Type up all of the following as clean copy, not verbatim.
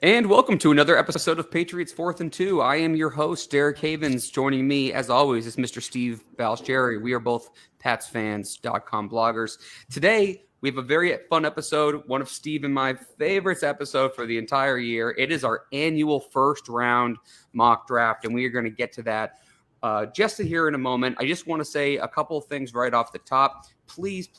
And welcome to another episode of Patriots 4th and 2. I am your host, Derek Havens. Joining me, as always, is Mr. Steve Balestrieri. We are both PatsFans.com bloggers. Today, we have a very fun episode, one of Steve and my favorites episode for the entire year. It is our annual first round mock draft, and we are going to get to that just here in a moment. I just want to say a couple of things right off the top. Please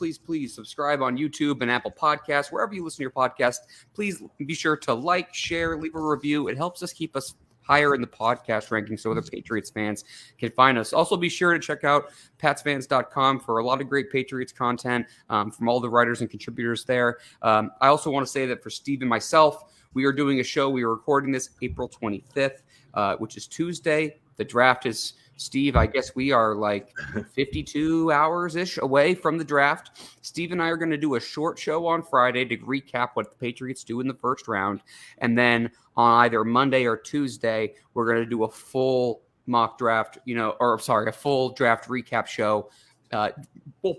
subscribe on YouTube and Apple Podcasts, wherever you listen to your podcast. Please be sure to like, share, leave a review. It helps us keep us higher in the podcast ranking so other Patriots fans can find us. Also, be sure to check out PatsFans.com for a lot of great Patriots content from all the writers and contributors there. I also want to say that for Steve and myself, we are doing a show. We are recording this April 25th, which is Tuesday. The draft is... Steve, I guess we are like 52 hours-ish away from the draft. Steve and I are going to do a short show on Friday to recap what the Patriots do in the first round. And then on either Monday or Tuesday, we're going to do a full mock draft, a full draft recap show.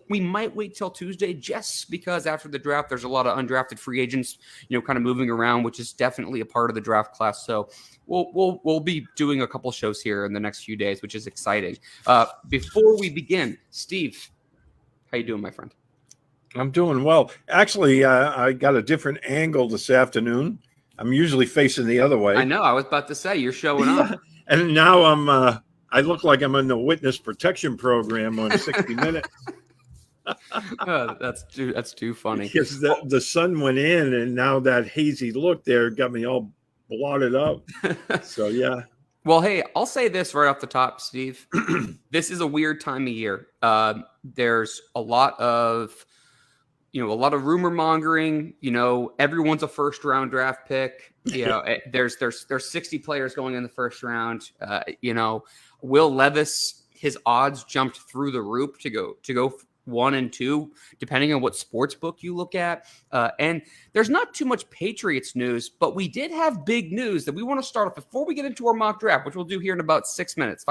We might wait till Tuesday just because after the draft, there's a lot of undrafted free agents, kind of moving around, which is definitely a part of the draft class. So we'll be doing a couple shows here in the next few days, which is exciting. Before we begin, Steve, how you doing, my friend? I'm doing well. Actually, I got a different angle this afternoon. I'm usually facing the other way. I know. I was about to say you're showing up, and now I look like I'm in the witness protection program on 60 Minutes. That's too funny. Because the sun went in, and now that hazy look there got me all blotted up. So, yeah. Well, hey, I'll say this right off the top, Steve. This is a weird time of year. There's a lot of rumor mongering. Everyone's a first round draft pick. There's 60 players going in the first round. Will Levis, his odds jumped through the roof to go 1 and 2, depending on what sports book you look at. And there's not too much Patriots news, but we did have big news that we want to start off before we get into our mock draft, which we'll do here in about 6 minutes.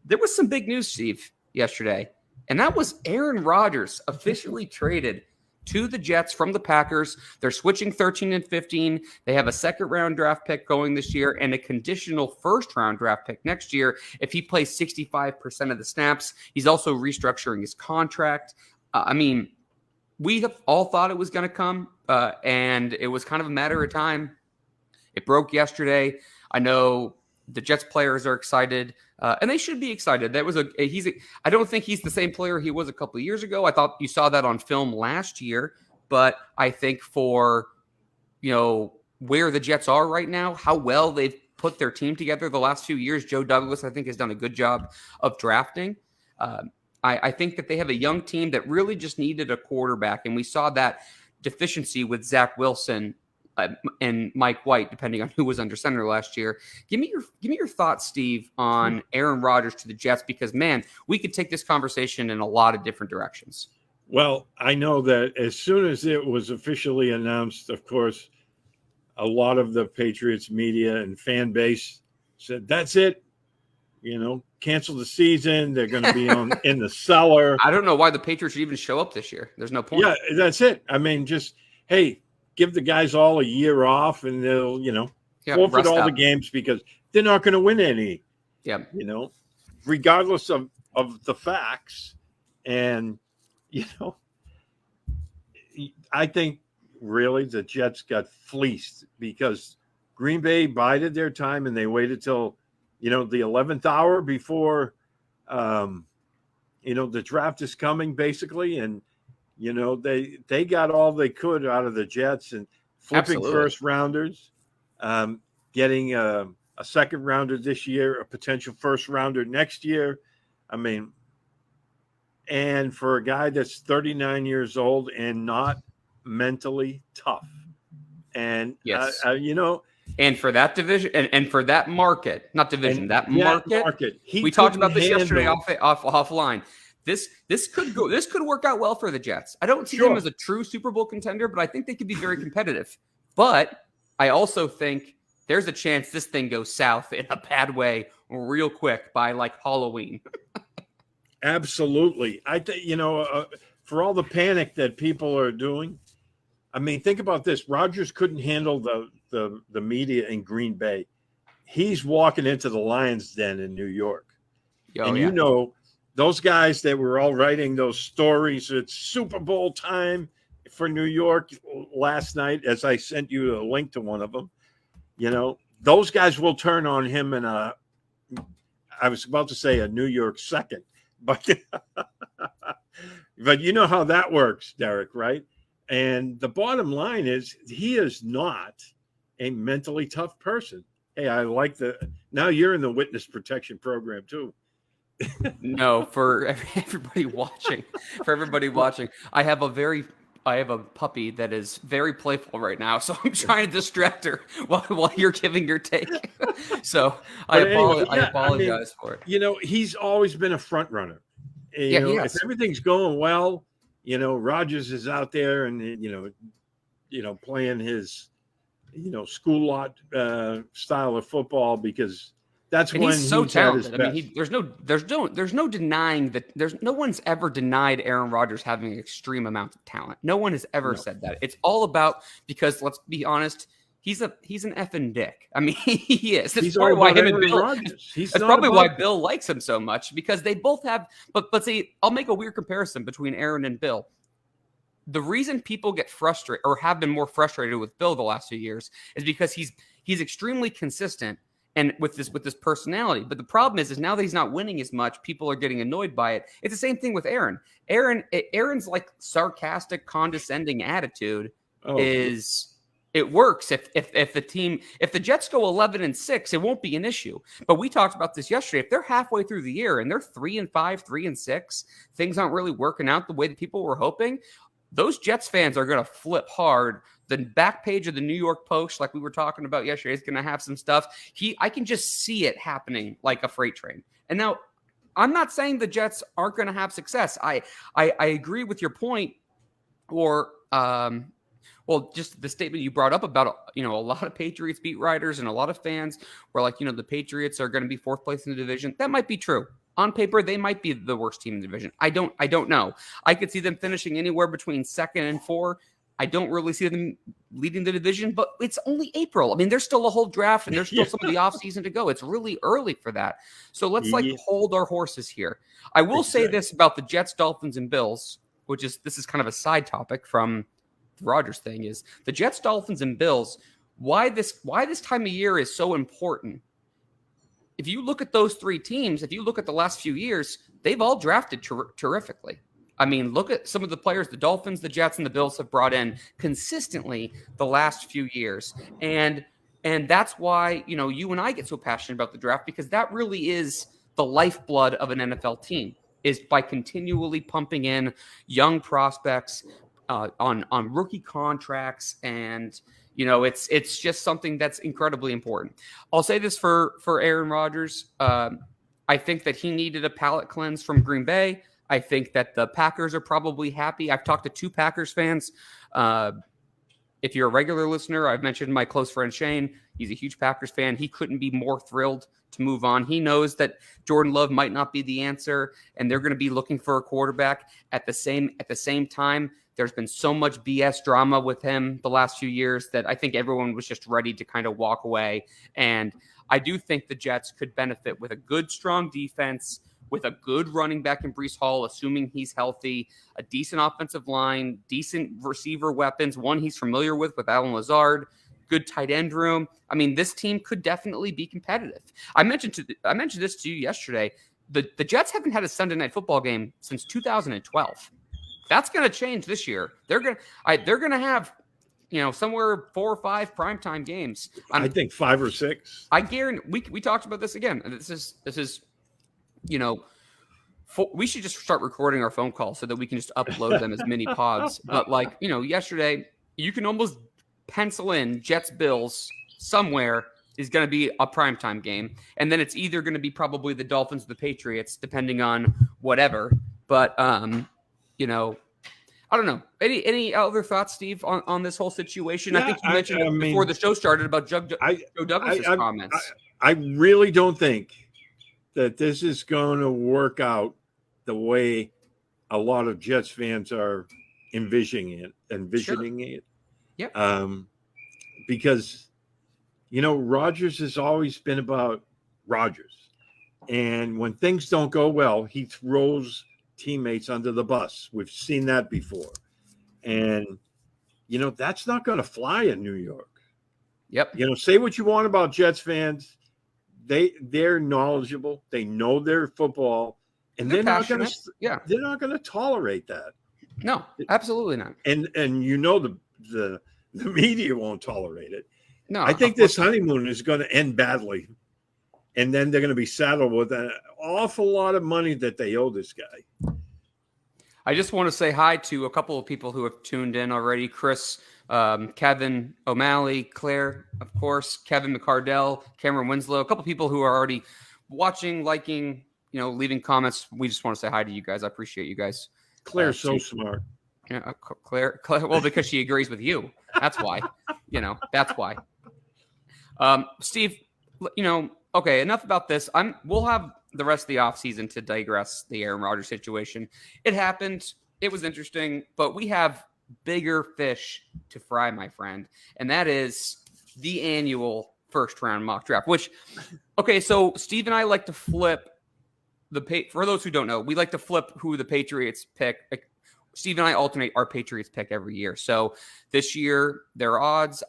There was some big news, Steve, yesterday, and that was Aaron Rodgers officially traded to the Jets from the Packers. They're switching 13 and 15. They have a second-round draft pick going this year and a conditional first-round draft pick next year if he plays 65% of the snaps. He's also restructuring his contract. We have all thought it was going to come, and it was kind of a matter of time. It broke yesterday. I know the Jets players are excited, and they should be excited. I don't think he's the same player he was a couple of years ago. I thought you saw that on film last year, but I think for where the Jets are right now, how well they've put their team together the last few years, Joe Douglas, I think, has done a good job of drafting. I think that they have a young team that really just needed a quarterback, and we saw that deficiency with Zach Wilson and Mike White, depending on who was under center last year. Give me your thoughts, Steve, on Aaron Rodgers to the Jets, because, man, we could take this conversation in a lot of different directions. Well, I know that as soon as it was officially announced, of course, a lot of the Patriots media and fan base said, that's it. Cancel the season. They're going to be in the cellar. I don't know why the Patriots should even show up this year. There's no point. Yeah, that's it. Just, hey, give the guys all a year off, and they'll, forfeit all the games because they're not going to win any. Yeah. Regardless of the facts. And, I think really the Jets got fleeced because Green Bay bided their time and they waited till, the 11th hour before, the draft is coming basically. And, they got all they could out of the Jets and flipping Absolutely. first rounders, getting a second rounder this year, a potential first rounder next year. And for a guy that's 39 years old and not mentally tough. And, yes. And for that division and for that market, not division, that market. We talked about this yesterday offline. This could work out well for the Jets. I don't see them as a true Super Bowl contender, but I think they could be very competitive. But I also think there's a chance this thing goes south in a bad way real quick by like Halloween. Absolutely. I think, for all the panic that people are doing, I mean, think about this. Rodgers couldn't handle the media in Green Bay. He's walking into the Lions' den in New York. Oh, And yeah. those guys that were all writing those stories, it's Super Bowl time for New York last night, as I sent you a link to one of them. Those guys will turn on him in I was about to say a New York second, but but you know how that works, Derek, right? And the bottom line is he is not a mentally tough person. Hey, I like now you're in the witness protection program too. No, for everybody watching, I have a puppy that is very playful right now, so I'm trying to distract her while you're giving your take. So I apologize for it. He's always been a front runner. If everything's going well, Rodgers is out there and playing his school lot style of football, because that's when he's so talented. I mean, there's no denying that. No one's ever denied Aaron Rodgers having an extreme amount of talent. No one has ever said that. It's all about, because let's be honest, he's an effing dick. I mean, he is. That's probably why him and Bill. That's probably why Bill likes him so much, because they both have. But see, I'll make a weird comparison between Aaron and Bill. The reason people get frustrated or have been more frustrated with Bill the last few years is because he's extremely consistent and with this personality. But the problem is now that he's not winning as much, people are getting annoyed by it. It's the same thing with Aaron. Aaron's like sarcastic, condescending attitude it works. If the Jets go 11-6, it won't be an issue. But we talked about this yesterday. If they're halfway through the year and they're 3-5, 3-6, things aren't really working out the way that people were hoping, those Jets fans are going to flip hard. The back page of the New York Post, like we were talking about yesterday, is going to have some stuff. I can just see it happening like a freight train. And now, I'm not saying the Jets aren't going to have success. I agree with your point, or just the statement you brought up about a lot of Patriots beat writers and a lot of fans were like, the Patriots are going to be fourth place in the division. That might be true. On paper, they might be the worst team in the division. I don't know. I could see them finishing anywhere between 2nd and 4. I don't really see them leading the division, but it's only April. I mean, there's still a whole draft and there's still some of the offseason to go. It's really early for that. So let's hold our horses here. I will say this about the Jets, Dolphins, and Bills, this is kind of a side topic from the Rodgers thing, is the Jets, Dolphins, and Bills. Why this time of year is so important. If you look at those three teams, if you look at the last few years, they've all drafted terrifically. I mean, look at some of the players the Dolphins, the Jets, and the Bills have brought in consistently the last few years. And that's why, you and I get so passionate about the draft, because that really is the lifeblood of an NFL team, is by continually pumping in young prospects on rookie contracts. And, it's just something that's incredibly important. I'll say this for Aaron Rodgers. I think that he needed a palate cleanse from Green Bay. I think that the Packers are probably happy. I've talked to 2 Packers fans. If you're a regular listener, I've mentioned my close friend Shane. He's a huge Packers fan. He couldn't be more thrilled to move on. He knows that Jordan Love might not be the answer, and they're going to be looking for a quarterback. At the same time, there's been so much BS drama with him the last few years that I think everyone was just ready to kind of walk away. And I do think the Jets could benefit with a good, strong defense, with a good running back in Breece Hall, assuming he's healthy, a decent offensive line, decent receiver weapons, one he's familiar with Allen Lazard, good tight end room. I mean, this team could definitely be competitive. I mentioned this to you yesterday. The Jets haven't had a Sunday night football game since 2012. That's going to change this year. They're going to have, somewhere 4 or 5 primetime games. I think 5 or 6. I guarantee we talked about this again. And this is. We should just start recording our phone calls so that we can just upload them as mini pods. But yesterday, you can almost pencil in Jets Bills somewhere is going to be a primetime game. And then it's either going to be probably the Dolphins or the Patriots, depending on whatever. But, I don't know. Any other thoughts, Steve, on this whole situation? Yeah, I think you mentioned before the show started about Joe Douglas' comments. I really don't think that this is going to work out the way a lot of Jets fans are envisioning it. Yep. Because, Rodgers has always been about Rodgers. And when things don't go well, he throws teammates under the bus. We've seen that before. And, that's not going to fly in New York. Yep. Say what you want about Jets fans. They're knowledgeable. They know their football. And they're not going to tolerate that. No, absolutely not. And the media won't tolerate it. No, I think this honeymoon is going to end badly. And then they're going to be saddled with an awful lot of money that they owe this guy. I just want to say hi to a couple of people who have tuned in already. Chris, Kevin O'Malley, Claire, of course, Kevin McCardell, Cameron Winslow, a couple of people who are already watching, liking, leaving comments. We just want to say hi to you guys. I appreciate you guys. Claire's so smart. Yeah, Claire, well, because she agrees with you. That's why. That's why. Steve, okay, enough about this. We'll have the rest of the offseason to digress the Aaron Rodgers situation. It happened. It was interesting, but we have bigger fish to fry, my friend, and that is the annual first-round mock draft, which, okay, so Steve and I like to flip for those who don't know, we like to flip who the Patriots pick. Steve and I alternate our Patriots pick every year. So this year, their odds,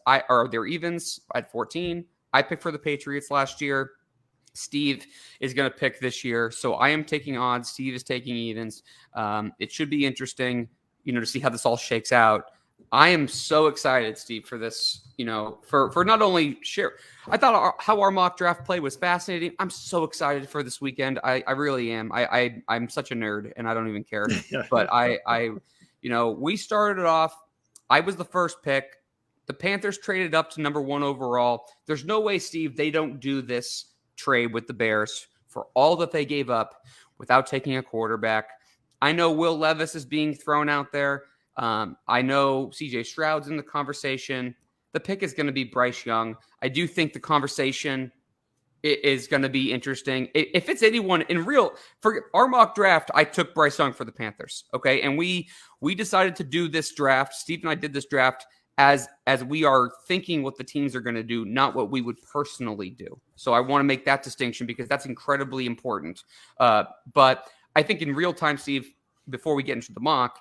their evens at 14. I picked for the Patriots last year. Steve is going to pick this year. So I am taking odds. Steve is taking evens. It should be interesting, to see how this all shakes out. I am so excited, Steve, for this, for not only share. I thought how our mock draft play was fascinating. I'm so excited for this weekend. I really am. I'm such a nerd and I don't even care. But we started off. I was the first pick. The Panthers traded up to number 1 overall. There's no way, Steve, they don't do this trade with the Bears for all that they gave up without taking a quarterback. I know Will Levis is being thrown out there. I know CJ Stroud's in the conversation. The pick is going to be Bryce Young. I do think the conversation is going to be interesting. If it's anyone for our mock draft, I took Bryce Young for the Panthers. Okay. And we decided to do this draft. Steve and I did this draft as we are thinking what the teams are going to do, not what we would personally do. So I want to make that distinction because that's incredibly important. But I think in real time, Steve, before we get into the mock,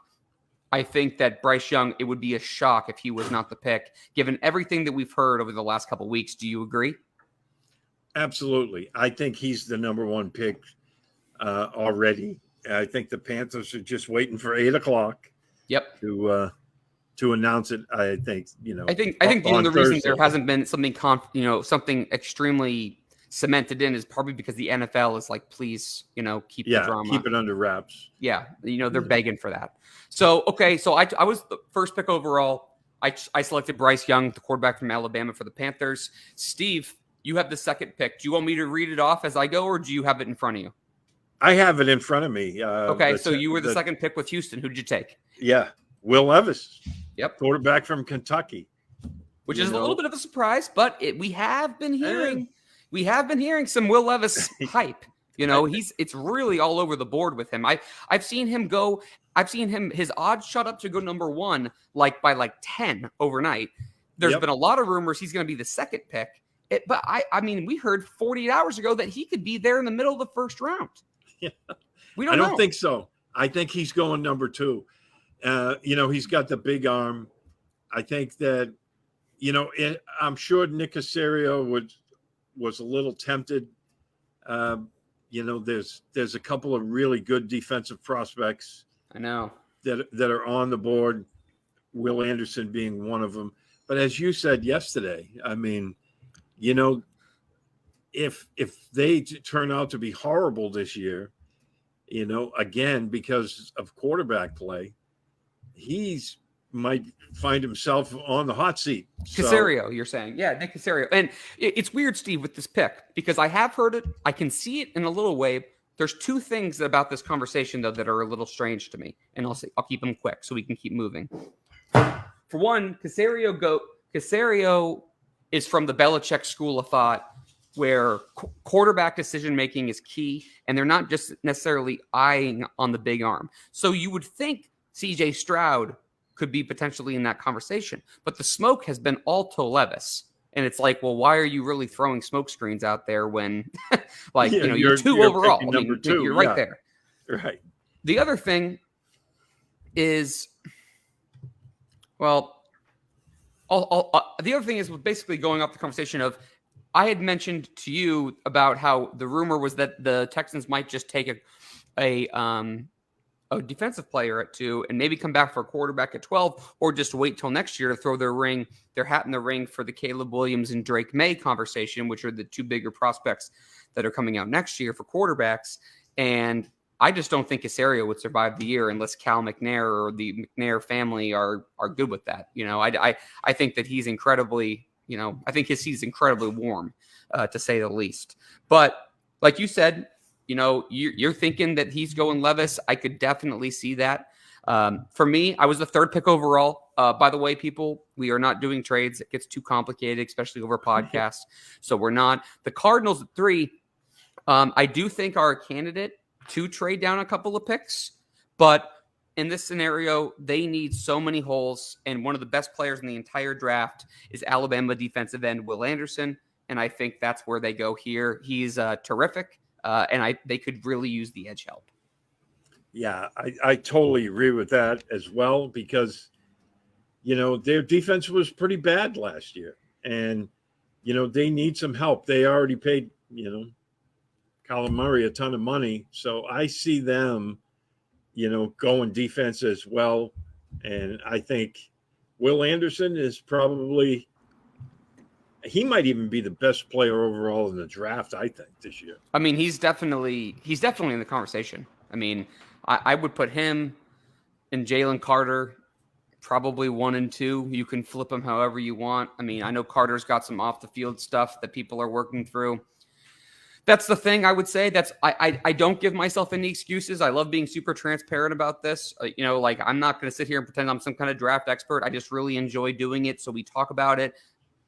I think that Bryce Young, it would be a shock if he was not the pick, given everything that we've heard over the last couple of weeks. Do you agree? Absolutely. I think he's the number 1 pick already. I think the Panthers are just waiting for 8:00. Yep. To announce it. I think I think one of the reasons there hasn't been something something extremely cemented in is probably because the NFL is like, please, keep the drama. Keep it under wraps. Yeah, they're begging for that. So, okay, so I was the first pick overall. I selected Bryce Young, the quarterback from Alabama for the Panthers. Steve, you have the second pick. Do you want me to read it off as I go, or do you have it in front of you? I have it in front of me. Okay, so you were the second pick with Houston. Who did you take? Yeah, Will Levis. Yep. Quarterback from Kentucky. Which is a little bit of a surprise, but we have been hearing some Will Levis hype. It's really all over the board with him. I've seen his odds shot up to go number 1 by 10 overnight. There's been a lot of rumors he's going to be the second pick. But we heard 48 hours ago that he could be there in the middle of the first round. Yeah. I don't think so. I think he's going number 2. He's got the big arm. I think that, I'm sure Nick Caserio was a little tempted. There's a couple of really good defensive prospects. I know that are on the board. Will Anderson being one of them. But as you said yesterday, if they turn out to be horrible this year, again because of quarterback play, he's might find himself on the hot seat. Caserio, you're saying. Yeah, Nick Caserio. And it's weird, Steve, with this pick, because I have heard it. I can see it in a little way. There's 2 things about this conversation, though, that are a little strange to me. And I'll keep them quick so we can keep moving. For one, Caserio is from the Belichick school of thought, where quarterback decision-making is key, and they're not just necessarily eyeing on the big arm. So you would think CJ Stroud could be potentially in that conversation. But the smoke has been all to Levis. And it's like, well, why are you really throwing smoke screens out there when, like, you're two overall? I mean, you're right there. Right. The other thing is, well, the other thing is basically going off the conversation of, I had mentioned to you about how the rumor was that the Texans might just take a defensive player at 2 and maybe come back for a quarterback at 12, or just wait till next year to throw their hat in the ring for the Caleb Williams and Drake May conversation, which are the 2 bigger prospects that are coming out next year for quarterbacks. And I just don't think Caserio would survive the year unless Cal McNair or the McNair family are good with that. I think that he's incredibly, I think his seat's incredibly warm, to say the least. But like you said, you're thinking that he's going Levis. I could definitely see that. For me, I was the 3rd pick overall. By the way, people, we are not doing trades. It gets too complicated, especially over podcasts. So we're not. The Cardinals at 3, I do think are a candidate to trade down a couple of picks. But in this scenario, they need so many holes. And one of the best players in the entire draft is Alabama defensive end Will Anderson. And I think that's where they go here. He's terrific. And they could really use the edge help. Yeah, I totally agree with that as well, because, their defense was pretty bad last year. And, they need some help. They already paid, Colin Murray a ton of money. So I see them, going defense as well. And I think Will Anderson is probably, he might even be the best player overall in the draft, I think, this year. I mean, he's definitely in the conversation. I mean, I would put him and Jalen Carter probably 1 and 2. You can flip them however you want. I mean, I know Carter's got some off the field stuff that people are working through. That's the thing I would say. I don't give myself any excuses. I love being super transparent about this. I'm not going to sit here and pretend I'm some kind of draft expert. I just really enjoy doing it. So we talk about it.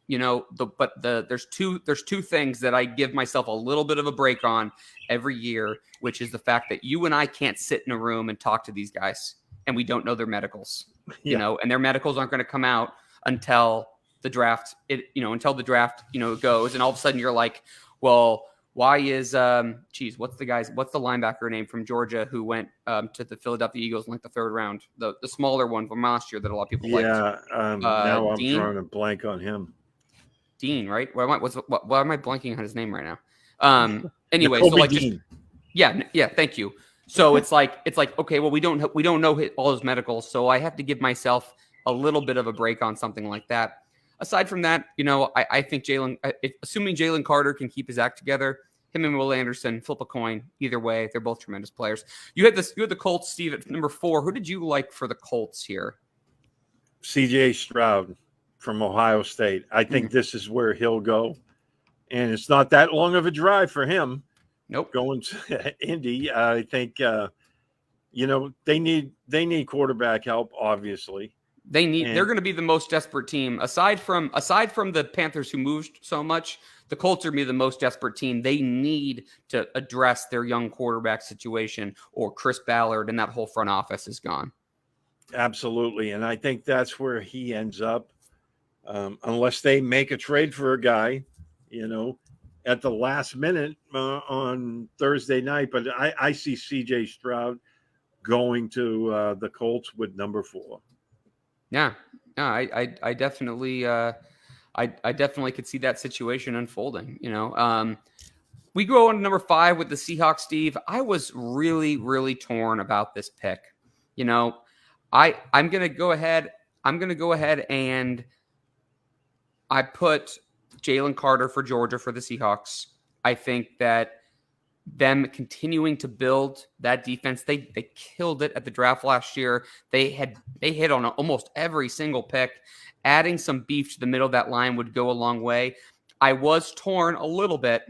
There's two things that I give myself a little bit of a break on every year, which is the fact that you and I can't sit in a room and talk to these guys, and we don't know their medicals, and their medicals aren't going to come out until the draft. Goes, and all of a sudden you're like, well, why is what's the linebacker name from Georgia who went to the Philadelphia Eagles in like the 3rd round, the smaller one from last year that a lot of people liked. Now I'm Dean? drawing a blank on him. Dean, right? Why am I blanking on his name right now? Anyway, so like, Dean. Yeah. Thank you. So it's like, okay, well, we don't know all his medicals, so I have to give myself a little bit of a break on something like that. Aside from that, I think assuming Jalen Carter can keep his act together, him and Will Anderson, flip a coin. Either way, they're both tremendous players. You had the Colts, Steve, at number 4. Who did you like for the Colts here? C.J. Stroud from Ohio State. I think this is where he'll go. And it's not that long of a drive for him. Nope. Going to Indy. I think, they need quarterback help, obviously. They're going to be the most desperate team. Aside from the Panthers who moved so much, the Colts are going to be the most desperate team. They need to address their young quarterback situation, or Chris Ballard and that whole front office is gone. Absolutely. And I think that's where he ends up. Unless they make a trade for a guy, at the last minute on Thursday night. But I see C.J. Stroud going to the Colts with number 4. Yeah, I definitely, I definitely could see that situation unfolding. We go on to number 5 with the Seahawks, Steve. I was really, really torn about this pick. I'm gonna go ahead and I put Jalen Carter for Georgia for the Seahawks. I think that them continuing to build that defense, they killed it at the draft last year. They hit on almost every single pick. Adding some beef to the middle of that line would go a long way. I was torn a little bit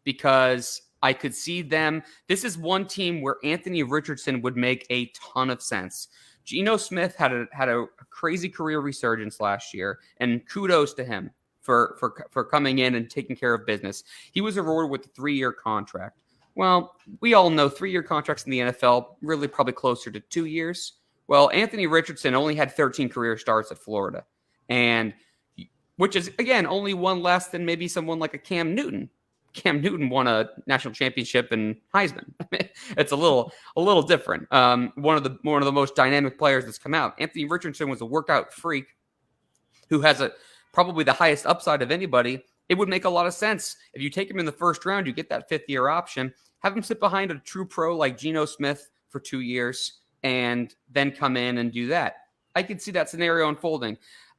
because I could see them. This is one team where Anthony Richardson would make a ton of sense. Geno Smith had a crazy career resurgence last year, and kudos to him for coming in and taking care of business. He was awarded with a 3-year contract. Well, we all know 3-year contracts in the NFL really probably closer to 2 years, Well, Anthony Richardson only had 13 career starts at Florida, and which is, again, only one less than maybe someone like a Cam Newton. Cam Newton won a national championship in Heisman. It's a little different. One of the most dynamic players that's come out. Anthony Richardson was a workout freak who has probably the highest upside of anybody. It would make a lot of sense if you take him in the first round, you get that 5th-year option, have him sit behind a true pro like Geno Smith for 2 years, and then come in and do that. I could see that scenario unfolding.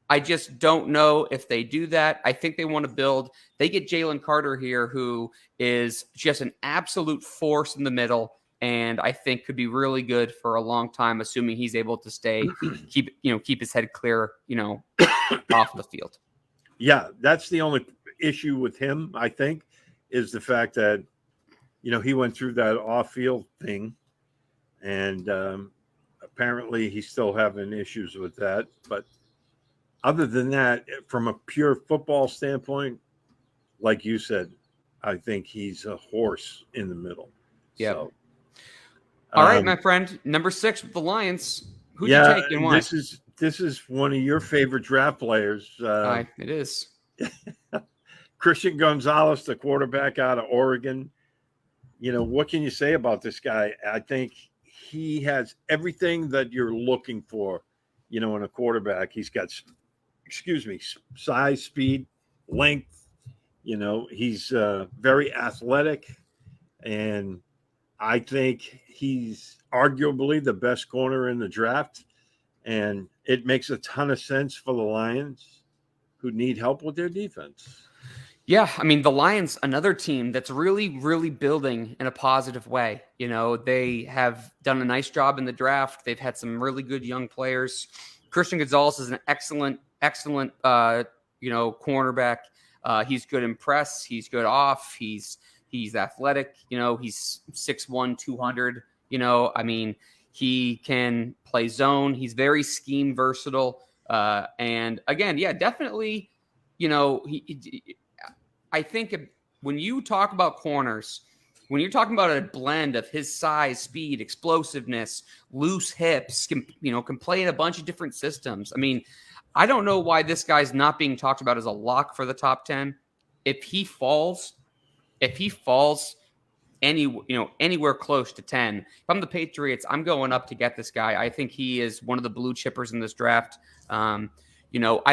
I just don't know if they do that. I think they want to build. They get Jalen Carter here, who is just an absolute force in the middle, and I think could be really good for a long time, assuming he's able to keep his head clear, off the field. Yeah, that's the only issue with him, I think, is the fact that, he went through that off-field thing, and apparently he's still having issues with that. But other than that, from a pure football standpoint, like you said, I think he's a horse in the middle. Yeah. So, all right, my friend, number 6 with the Lions. Who do you take and why? This is one of your favorite draft players. It is. Christian Gonzalez, the quarterback out of Oregon. What can you say about this guy? I think he has everything that you're looking for, in a quarterback. He's got, size, speed, length. He's very athletic, and I think he's arguably the best corner in the draft, and it makes a ton of sense for the Lions, who need help with their defense. Yeah, I mean, the Lions, another team that's really, really building in a positive way. They have done a nice job in the draft. They've had some really good young players. Christian Gonzalez is an excellent, cornerback. He's good in press. He's good off. He's athletic. He's 6'1", 200. He can play zone. He's very scheme versatile. And again, yeah, definitely, I think when you talk about corners, when you're talking about a blend of his size, speed, explosiveness, loose hips, can play in a bunch of different systems. I mean, I don't know why this guy's not being talked about as a lock for the top 10. If he falls anywhere close to 10, if I'm the Patriots, I'm going up to get this guy. I think he is one of the blue chippers in this draft. I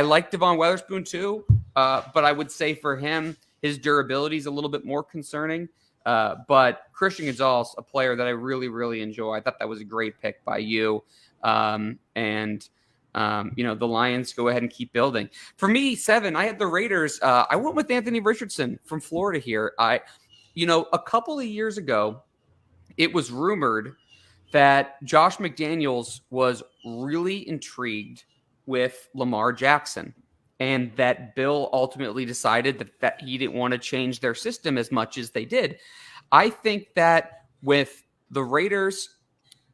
like Devon Witherspoon too, but I would say for him, his durability is a little bit more concerning. But Christian Gonzalez, a player that I really, really enjoy. I thought that was a great pick by you. The Lions go ahead and keep building. For me, 7, I had the Raiders. I went with Anthony Richardson from Florida here. A couple of years ago, it was rumored that Josh McDaniels was really intrigued with Lamar Jackson, and that Bill ultimately decided that he didn't want to change their system as much as they did. I think that with the Raiders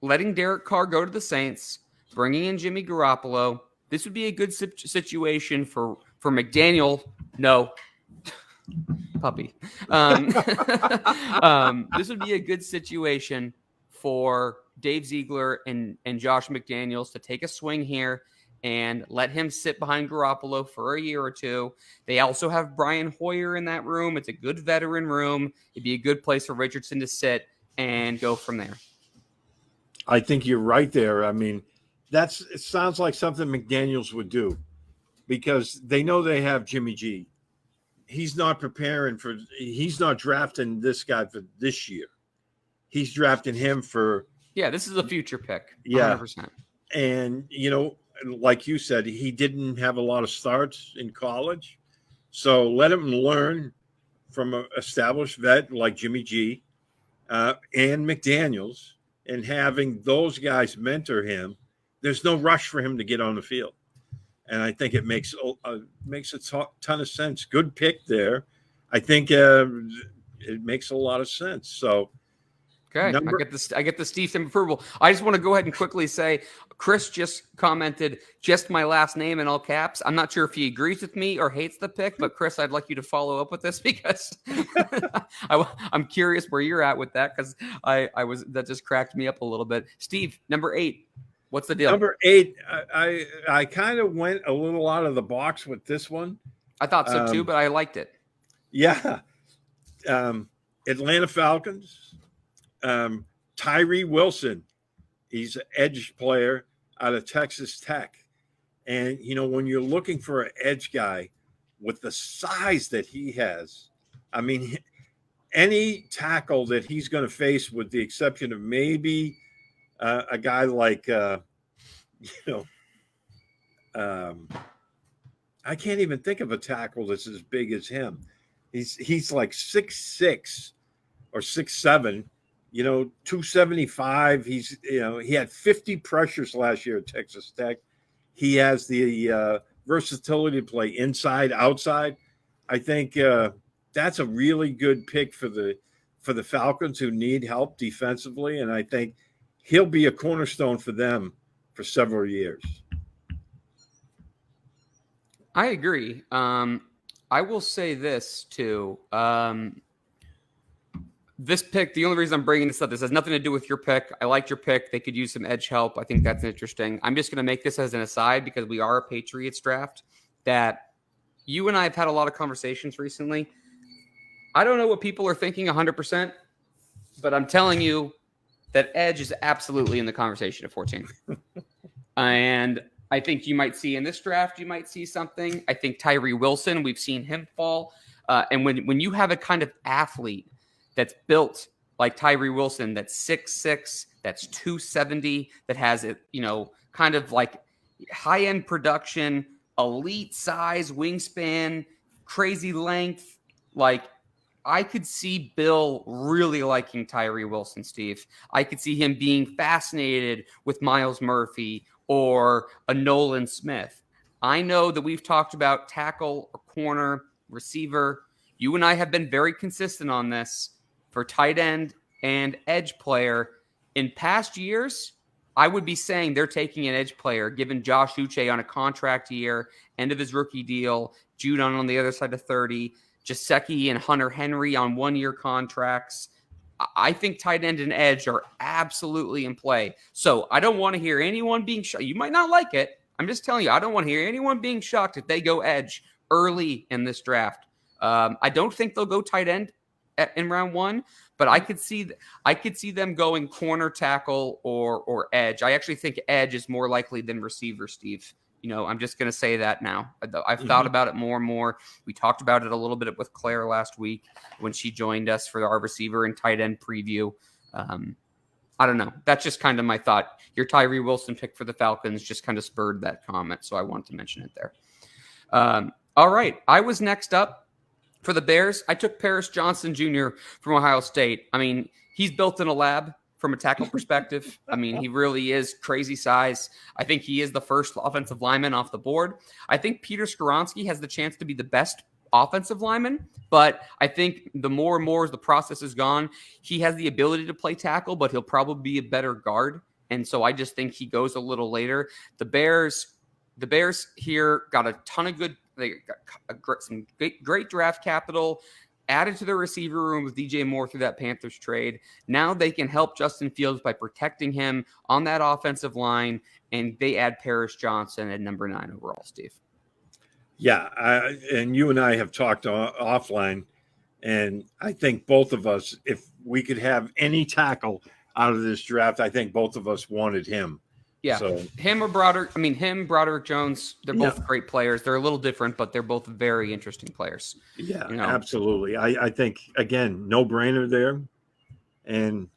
letting Derek Carr go to the Saints, bringing in Jimmy Garoppolo, this would be a good situation for McDaniel. No, puppy. This would be a good situation for Dave Ziegler and Josh McDaniels to take a swing here and let him sit behind Garoppolo for a year or two. They also have Brian Hoyer in that room. It's a good veteran room. It'd be a good place for Richardson to sit and go from there. I think you're right there. I mean, it sounds like something McDaniels would do, because they know they have Jimmy G. He's not drafting this guy for this year. He's drafting him for. Yeah, this is a future pick. 100%. Yeah. And, like you said, he didn't have a lot of starts in college. So let him learn from an established vet like Jimmy G and McDaniels, and having those guys mentor him. There's no rush for him to get on the field. And I think it makes a ton of sense. Good pick there. I think it makes a lot of sense. So, okay, I get the Steve Sim approval. I just want to go ahead and quickly say, Chris just commented just my last name in all caps. I'm not sure if he agrees with me or hates the pick, but Chris, I'd like you to follow up with this, because I'm curious where you're at with that, because that just cracked me up a little bit. Steve, number 8. What's the deal? Number 8, I kind of went a little out of the box with this one. I thought so too, but I liked it. Yeah. Atlanta Falcons. Tyree Wilson. He's an edge player out of Texas Tech. And, when you're looking for an edge guy with the size that he has, I mean, any tackle that he's going to face, with the exception of maybe a guy like, I can't even think of a tackle that's as big as him. He's like 6'6" or 6'7", 275. He had 50 pressures last year at Texas Tech. He has the versatility to play inside, outside. I think that's a really good pick for the Falcons, who need help defensively, and I think he'll be a cornerstone for them for several years. I agree. I will say this too. This pick, the only reason I'm bringing this up, this has nothing to do with your pick. I liked your pick. They could use some edge help. I think that's interesting. I'm just going to make this as an aside, because we are a Patriots draft, that you and I have had a lot of conversations recently. I don't know what people are thinking 100%, but I'm telling you that edge is absolutely in the conversation at 14. And I think you might see in this draft, you might see something. I think Tyree Wilson, we've seen him fall. And when you have a kind of athlete that's built like Tyree Wilson, that's 6'6", that's 270, that has it, kind of like high-end production, elite size, wingspan, crazy length. Like, I could see Bill really liking Tyree Wilson, Steve. I could see him being fascinated with Myles Murphy or a Nolan Smith. I know that we've talked about tackle or corner, receiver. You and I have been very consistent on this. For tight end and edge player, in past years, I would be saying they're taking an edge player, given Josh Uche on a contract year, end of his rookie deal, Judon on the other side of 30, Gesicki and Hunter Henry on one-year contracts. I think tight end and edge are absolutely in play. So I don't want to hear anyone being shocked. You might not like it. I'm just telling you, I don't want to hear anyone being shocked if they go edge early in this draft. I don't think they'll go tight end in round 1, but I could see them going corner, tackle, or edge. I actually think edge is more likely than receiver, Steve. I'm just going to say that now. I've thought about it more and more. We talked about it a little bit with Claire last week when she joined us for our receiver and tight end preview. I don't know. That's just kind of my thought. Your Tyree Wilson pick for the Falcons just kind of spurred that comment, so I wanted to mention it there. All right. I was next up. For the Bears, I took Paris Johnson Jr. from Ohio State. I mean, he's built in a lab from a tackle perspective. I mean, he really is crazy size. I think he is the first offensive lineman off the board. I think Peter Skoronski has the chance to be the best offensive lineman, but I think the more and more as the process has gone, he has the ability to play tackle, but he'll probably be a better guard. And so I just think he goes a little later. The Bears here got a ton of good. They got some great draft capital added to their receiver room with DJ Moore through that Panthers trade. Now they can help Justin Fields by protecting him on that offensive line, and they add Paris Johnson at number 9 overall, Steve. Yeah, and you and I have talked offline, and I think both of us, if we could have any tackle out of this draft, I think both of us wanted him. Yeah, so, him or Broderick. I mean, Broderick Jones, they're both great players. They're a little different, but they're both very interesting players. Yeah, absolutely. I think, again, no-brainer there. And,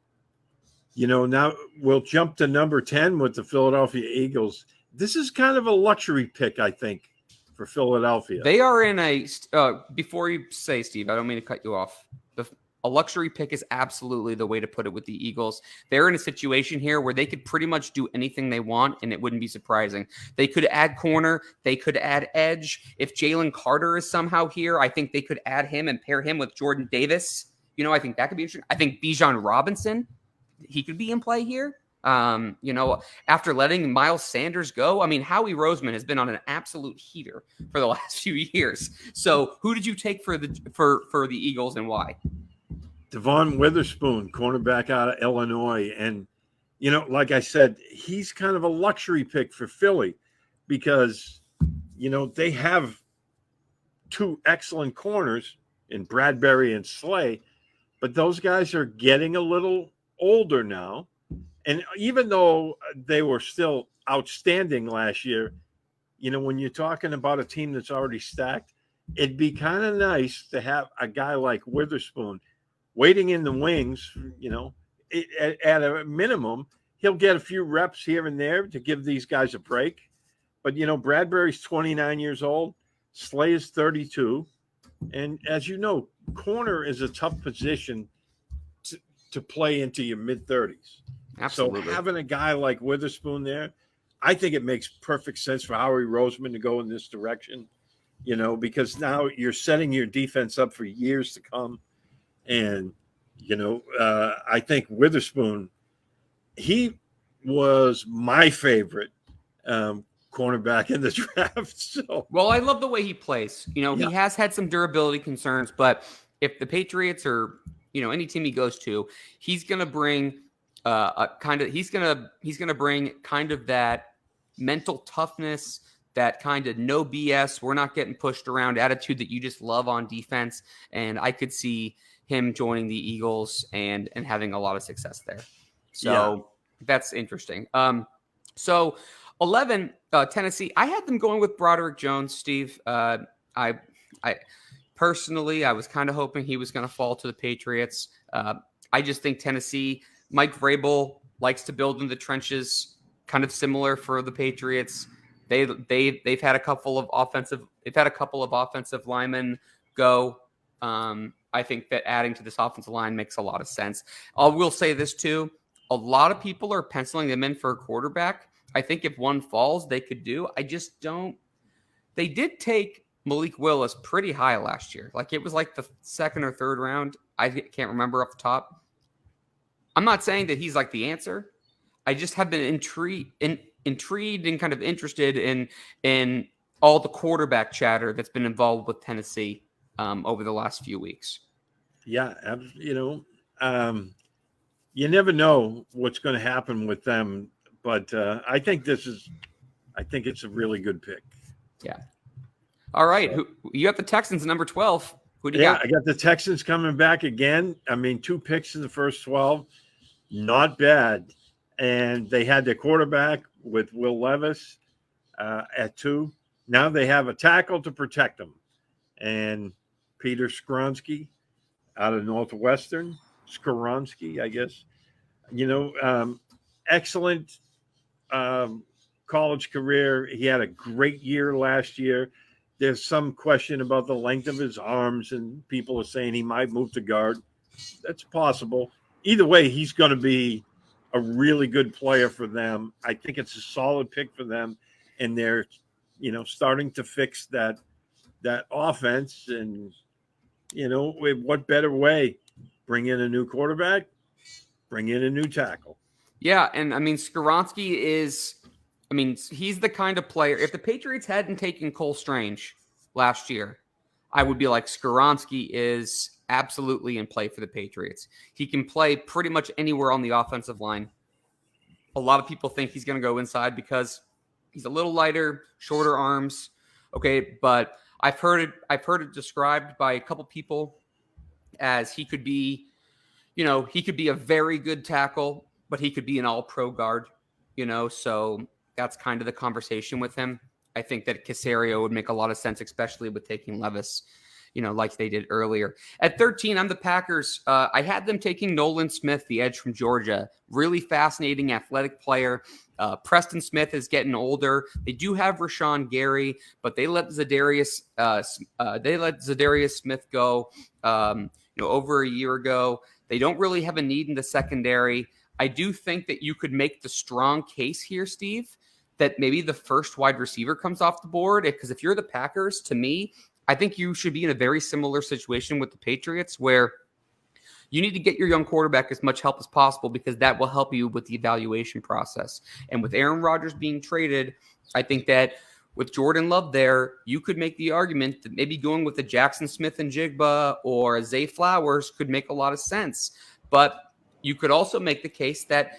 now we'll jump to number 10 with the Philadelphia Eagles. This is kind of a luxury pick, I think, for Philadelphia. They are in a before you say, Steve, I don't mean to cut you off. A luxury pick is absolutely the way to put it with the Eagles. They're in a situation here where they could pretty much do anything they want, and it wouldn't be surprising. They could add corner. They could add edge. If Jalen Carter is somehow here, I think they could add him and pair him with Jordan Davis. I think that could be interesting. I think Bijan Robinson, he could be in play here. After letting Miles Sanders go, I mean, Howie Roseman has been on an absolute heater for the last few years. So who did you take for the Eagles and why? Devon Witherspoon, cornerback out of Illinois. And, like I said, he's kind of a luxury pick for Philly because, they have two excellent corners in Bradbury and Slay, but those guys are getting a little older now. And even though they were still outstanding last year, when you're talking about a team that's already stacked, it'd be kind of nice to have a guy like Witherspoon waiting in the wings. At a minimum, he'll get a few reps here and there to give these guys a break. But, Bradbury's 29 years old. Slay is 32. And as you know, corner is a tough position to play into your mid-30s. Absolutely. So having a guy like Witherspoon there, I think it makes perfect sense for Howie Roseman to go in this direction, because now you're setting your defense up for years to come. And, I think Witherspoon, he was my favorite cornerback in the draft. So, well, I love the way he plays. He Yeah. has had some durability concerns, but if the Patriots or any team he goes to, he's going to bring he's going to bring kind of that mental toughness, that kind of no BS, we're not getting pushed around attitude that you just love on defense. And I could see him joining the Eagles and having a lot of success there. So That's interesting. So 11, Tennessee, I had them going with Broderick Jones, Steve. I personally, I was kind of hoping he was going to fall to the Patriots. I just think Tennessee, Mike Vrabel likes to build in the trenches, kind of similar for the Patriots. They've had a couple of offensive linemen go. I think that adding to this offensive line makes a lot of sense. I will say this too. A lot of people are penciling them in for a quarterback. I think if one falls, they could do. I just don't. They did take Malik Willis pretty high last year. Like it was like the second or third round. I can't remember off the top. I'm not saying that he's like the answer. I just have been intrigued and kind of interested in all the quarterback chatter that's been involved with Tennessee over the last few weeks. Yeah, you never know what's going to happen with them, but I think it's a really good pick. Yeah. All right, you got the Texans number 12. Who do you got? I got the Texans coming back again. I mean, 2 picks in the first 12, not bad. And they had their quarterback with Will Levis at 2. Now they have a tackle to protect them. And Peter Skronsky out of Northwestern. Skronsky, I guess. Excellent college career. He had a great year last year. There's some question about the length of his arms, and people are saying he might move to guard. That's possible. Either way, he's going to be a really good player for them. I think it's a solid pick for them, and they're, starting to fix that offense. And what better way? Bring in a new quarterback, bring in a new tackle. Yeah, and I mean Skronsky he's the kind of player. If the Patriots hadn't taken Cole Strange last year, I would be like Skronsky is absolutely in play for the Patriots. He can play pretty much anywhere on the offensive line. A lot of people think he's going to go inside because he's a little lighter, shorter arms. Okay, but I've heard it described by a couple people as he could be a very good tackle, but he could be an all-pro guard, so that's kind of the conversation with him. I think that Caserio would make a lot of sense, especially with taking Levis, like they did earlier. At 13, I'm the Packers. I had them taking Nolan Smith, the edge from Georgia. Really fascinating athletic player. Preston Smith is getting older. They do have Rashawn Gary, but they let Zadarius Smith go over a year ago. They don't really have a need in the secondary. I do think that you could make the strong case here, Steve, that maybe the first wide receiver comes off the board. Because if you're the Packers, to me, I think you should be in a very similar situation with the Patriots where you need to get your young quarterback as much help as possible because that will help you with the evaluation process. And with Aaron Rodgers being traded, I think that with Jordan Love there, you could make the argument that maybe going with a Jackson Smith and Jigba or a Zay Flowers could make a lot of sense. But you could also make the case that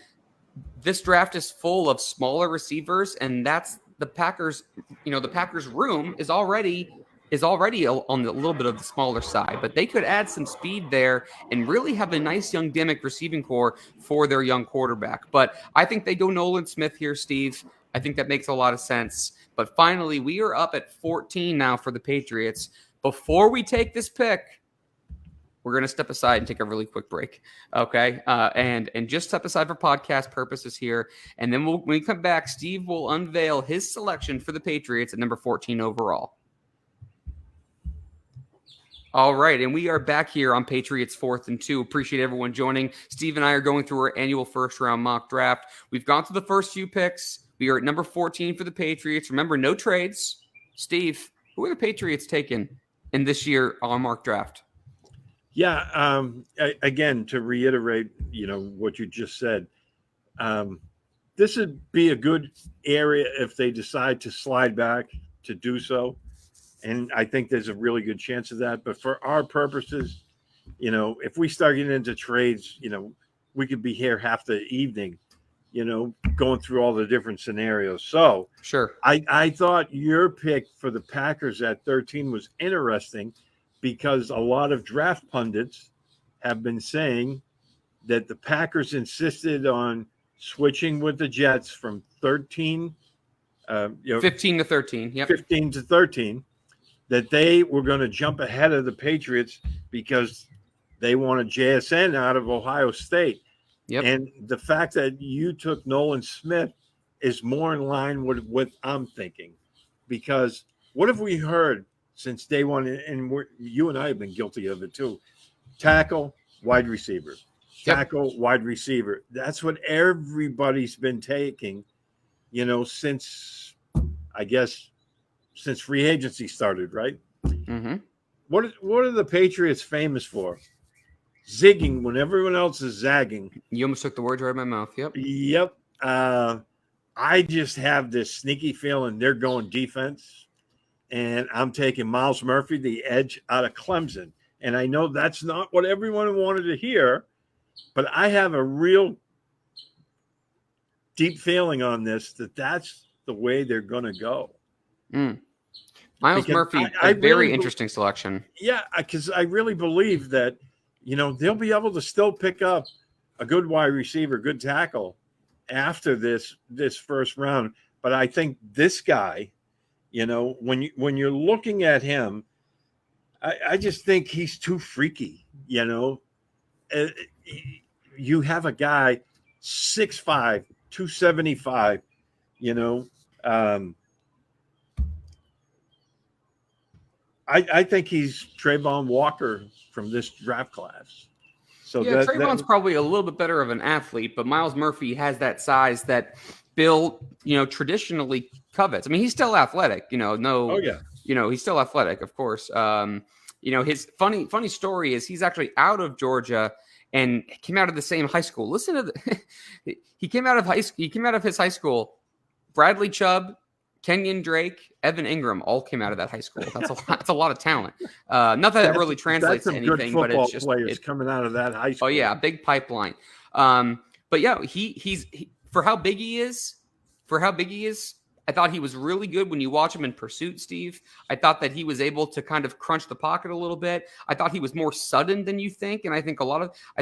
this draft is full of smaller receivers, and that's the Packers. The Packers room is already on the little bit of the smaller side, but they could add some speed there and really have a nice young dynamic receiving core for their young quarterback. But I think they go Nolan Smith here, Steve. I think that makes a lot of sense. But finally, we are up at 14 now for the Patriots. Before we take this pick, we're going to step aside and take a really quick break, okay? And just step aside for podcast purposes here. And then when we come back, Steve will unveil his selection for the Patriots at number 14 overall. All right, and we are back here on Patriots 4th and 2. Appreciate everyone joining. Steve and I are going through our annual first-round mock draft. We've gone through the first few picks. We are at number 14 for the Patriots. Remember, no trades. Steve, who are the Patriots taking in this year on mock draft? Yeah, again, to reiterate, what you just said, this would be a good area if they decide to slide back to do so. And I think there's a really good chance of that. But for our purposes, if we start getting into trades, we could be here half the evening, going through all the different scenarios. So sure, I thought your pick for the Packers at 13 was interesting because a lot of draft pundits have been saying that the Packers insisted on switching with the Jets from 15 to 13. Yep. 15 to 13. That they were going to jump ahead of the Patriots because they wanted JSN out of Ohio State. Yep. And the fact that you took Nolan Smith is more in line with what I'm thinking. Because what have we heard since day one? And you and I have been guilty of it too. Tackle, wide receiver. Tackle, wide receiver. That's what everybody's been taking, since, I guess, since free agency started, right? Mm-hmm. What are the Patriots famous for? Zigging when everyone else is zagging. You almost took the words right out of my mouth. Yep. Yep. I just have this sneaky feeling they're going defense, and I'm taking Miles Murphy, the edge out of Clemson. And I know that's not what everyone wanted to hear, but I have a real deep feeling on this that that's the way they're going to go. Miles Murphy, a very interesting selection. Yeah, because I really believe that, they'll be able to still pick up a good wide receiver, good tackle after this first round. But I think this guy, when you're looking at him, I just think he's too freaky. You have a guy 6'5", 275, I think he's Trayvon Walker from this draft class. So yeah, Trayvon's probably a little bit better of an athlete, but Miles Murphy has that size that Bill, traditionally covets. I mean, he's still athletic, Oh yeah. He's still athletic, of course. His funny story is he's actually out of Georgia and came out of the same high school. Listen to he came out of his high school. Bradley Chubb, Kenyon Drake, Evan Ingram all came out of that high school. That's a lot of talent. Not that it really translates to anything, but it's just players coming out of that high school. Oh yeah, big pipeline. But yeah, he's for how big he is. I thought he was really good when you watch him in pursuit, Steve. I thought that he was able to kind of crunch the pocket a little bit. I thought he was more sudden than you think, and I think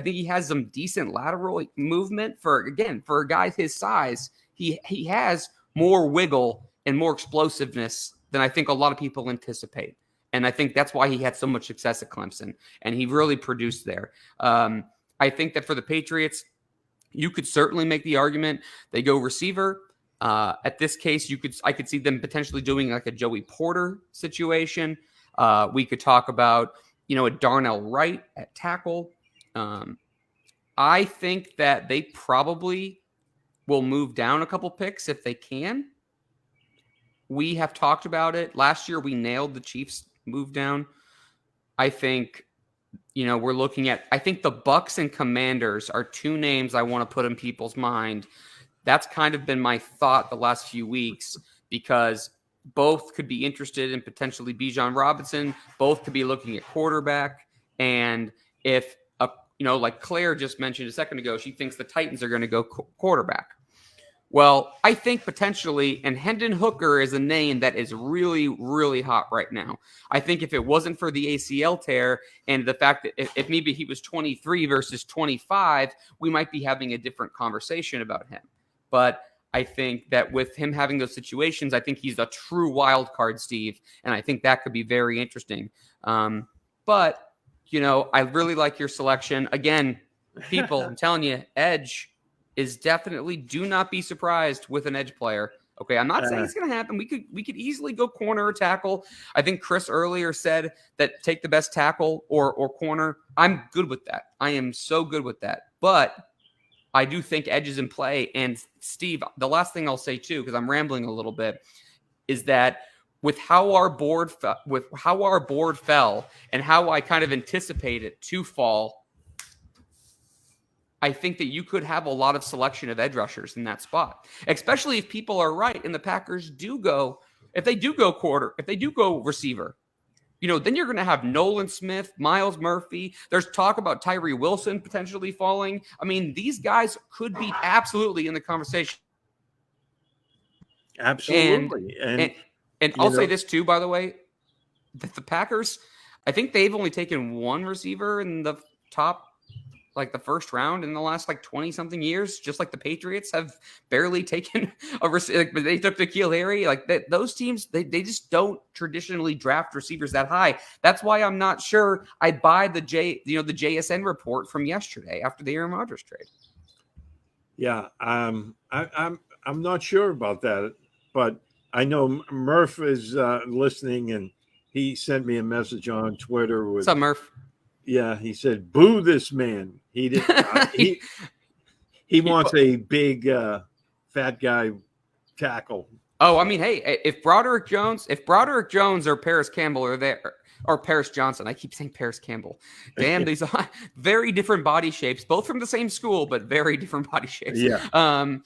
he has some decent lateral movement for a guy his size. He has more wiggle and more explosiveness than I think a lot of people anticipate. And I think that's why he had so much success at Clemson, and he really produced there. I think that for the Patriots, you could certainly make the argument they go receiver. At this case, I could see them potentially doing like a Joey Porter situation. We could talk about, a Darnell Wright at tackle. I think that they probably will move down a couple picks if they can. We have talked about it. Last year, we nailed the Chiefs move down. I think, we're looking at, I think the Bucks and Commanders are two names I want to put in people's mind. That's kind of been my thought the last few weeks because both could be interested in potentially Bijan Robinson. Both could be looking at quarterback. And if like Claire just mentioned a second ago, she thinks the Titans are going to go quarterback. Well, I think potentially, and Hendon Hooker is a name that is really, really hot right now. I think if it wasn't for the ACL tear and the fact that if maybe he was 23 versus 25, we might be having a different conversation about him. But I think that with him having those situations, I think he's a true wild card, Steve, and I think that could be very interesting. But, I really like your selection. Again, people, I'm telling you, edge is definitely, do not be surprised with an edge player. Okay, I'm not saying it's going to happen. We could easily go corner or tackle. I think Chris earlier said that take the best tackle or corner. I'm good with that. I am so good with that. But I do think edge is in play. And Steve, the last thing I'll say too, because I'm rambling a little bit, is that with how our board fell and how I kind of anticipate it to fall, I think that you could have a lot of selection of edge rushers in that spot, especially if people are right and the Packers do go, if they do go receiver, then you're going to have Nolan Smith, Miles Murphy. There's talk about Tyree Wilson potentially falling. I mean, these guys could be absolutely in the conversation. Absolutely. And I'll say this too, by the way, that the Packers, I think they've only taken one receiver in the top, like the first round in the last 20 something years, just like the Patriots have barely taken a receiver. But they took N'Keal Harry. Those teams, they just don't traditionally draft receivers that high. That's why I'm not sure I buy the JSN report from yesterday after the Aaron Rodgers trade. Yeah, I'm not sure about that, but I know Murph is listening, and he sent me a message on Twitter with, what's up, Murph? Yeah, he said, "Boo this man." He didn't. He wants a big, fat guy tackle. Oh, I mean, hey, if Broderick Jones or Paris Campbell are there, or Paris Johnson, I keep saying Paris Campbell. Damn, these are very different body shapes, both from the same school, but very different body shapes. Yeah.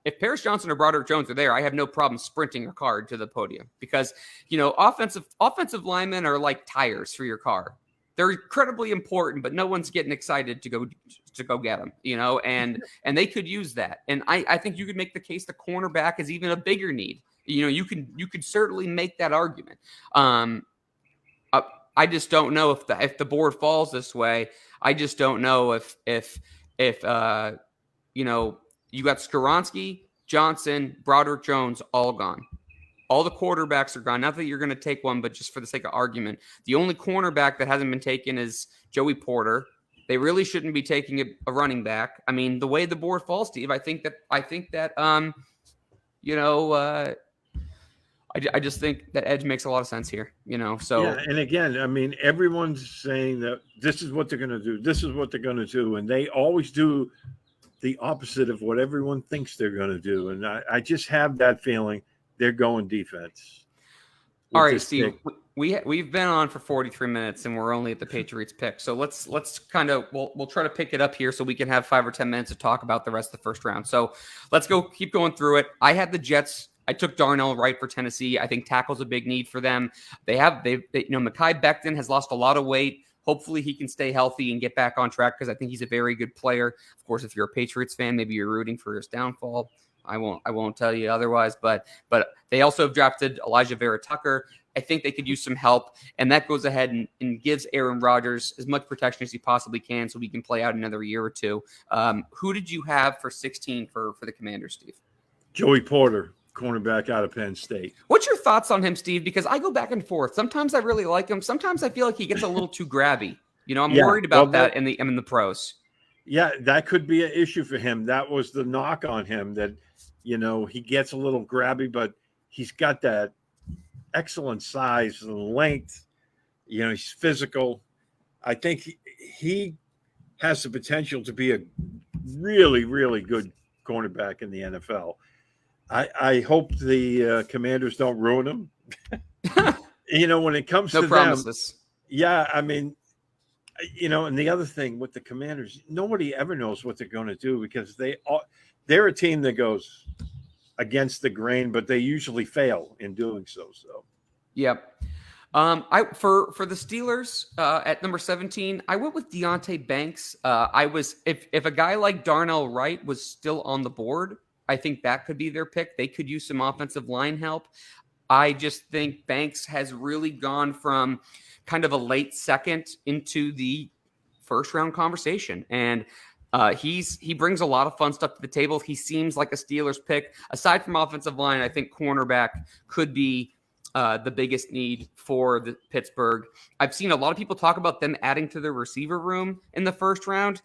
If Paris Johnson or Broderick Jones are there, I have no problem sprinting a car to the podium because, offensive linemen are like tires for your car. They're incredibly important, but no one's getting excited to go get them, and they could use that. And I think you could make the case the cornerback is even a bigger need. You could certainly make that argument. I just don't know if the board falls this way. I just don't know if you got Skoronski, Johnson, Broderick Jones all gone. All the quarterbacks are gone. Not that you're going to take one, but just for the sake of argument, the only cornerback that hasn't been taken is Joey Porter. They really shouldn't be taking a running back. I mean, the way the board falls, Steve, I think that I just think that edge makes a lot of sense here. So yeah, and again, I mean, everyone's saying that this is what they're going to do. This is what they're going to do, and they always do the opposite of what everyone thinks they're going to do. And I just have that feeling they're going defense. All right, Steve, we've been on for 43 minutes and we're only at the Patriots pick. So let's kind of, we'll try to pick it up here so we can have 5 or 10 minutes to talk about the rest of the first round. So let's keep going through it. I had the Jets. I took Darnell Wright for Tennessee. I think tackle's a big need for them. Mekhi Becton has lost a lot of weight. Hopefully he can stay healthy and get back on track because I think he's a very good player. Of course, if you're a Patriots fan, maybe you're rooting for his downfall. I won't tell you otherwise, but they also have drafted Elijah Vera Tucker. I think they could use some help, and that goes ahead and gives Aaron Rodgers as much protection as he possibly can so we can play out another year or two. Who did you have for 16 for the Commanders, Steve? Joey Porter, cornerback out of Penn State. What's your thoughts on him, Steve? Because I go back and forth. Sometimes I really like him. Sometimes I feel like he gets a little too grabby. I'm worried about that in the pros. Yeah, that could be an issue for him. That was the knock on him, that he gets a little grabby, but he's got that excellent size and length. He's physical. I think he has the potential to be a really, really good cornerback in the NFL. I hope the Commanders don't ruin him. When it comes to promises. Them, yeah, I mean, and the other thing with the Commanders, nobody ever knows what they're going to do because they're a team that goes against the grain, but they usually fail in doing so. So, yep. For the Steelers at number 17, I went with Deonte Banks. If a guy like Darnell Wright was still on the board, I think that could be their pick. They could use some offensive line help. I just think Banks has really gone from kind of a late second into the first round conversation, and he brings a lot of fun stuff to the table. He seems like a Steelers pick. Aside from offensive line, I think cornerback could be the biggest need for the Pittsburgh. I've seen a lot of people talk about them adding to their receiver room in the first round.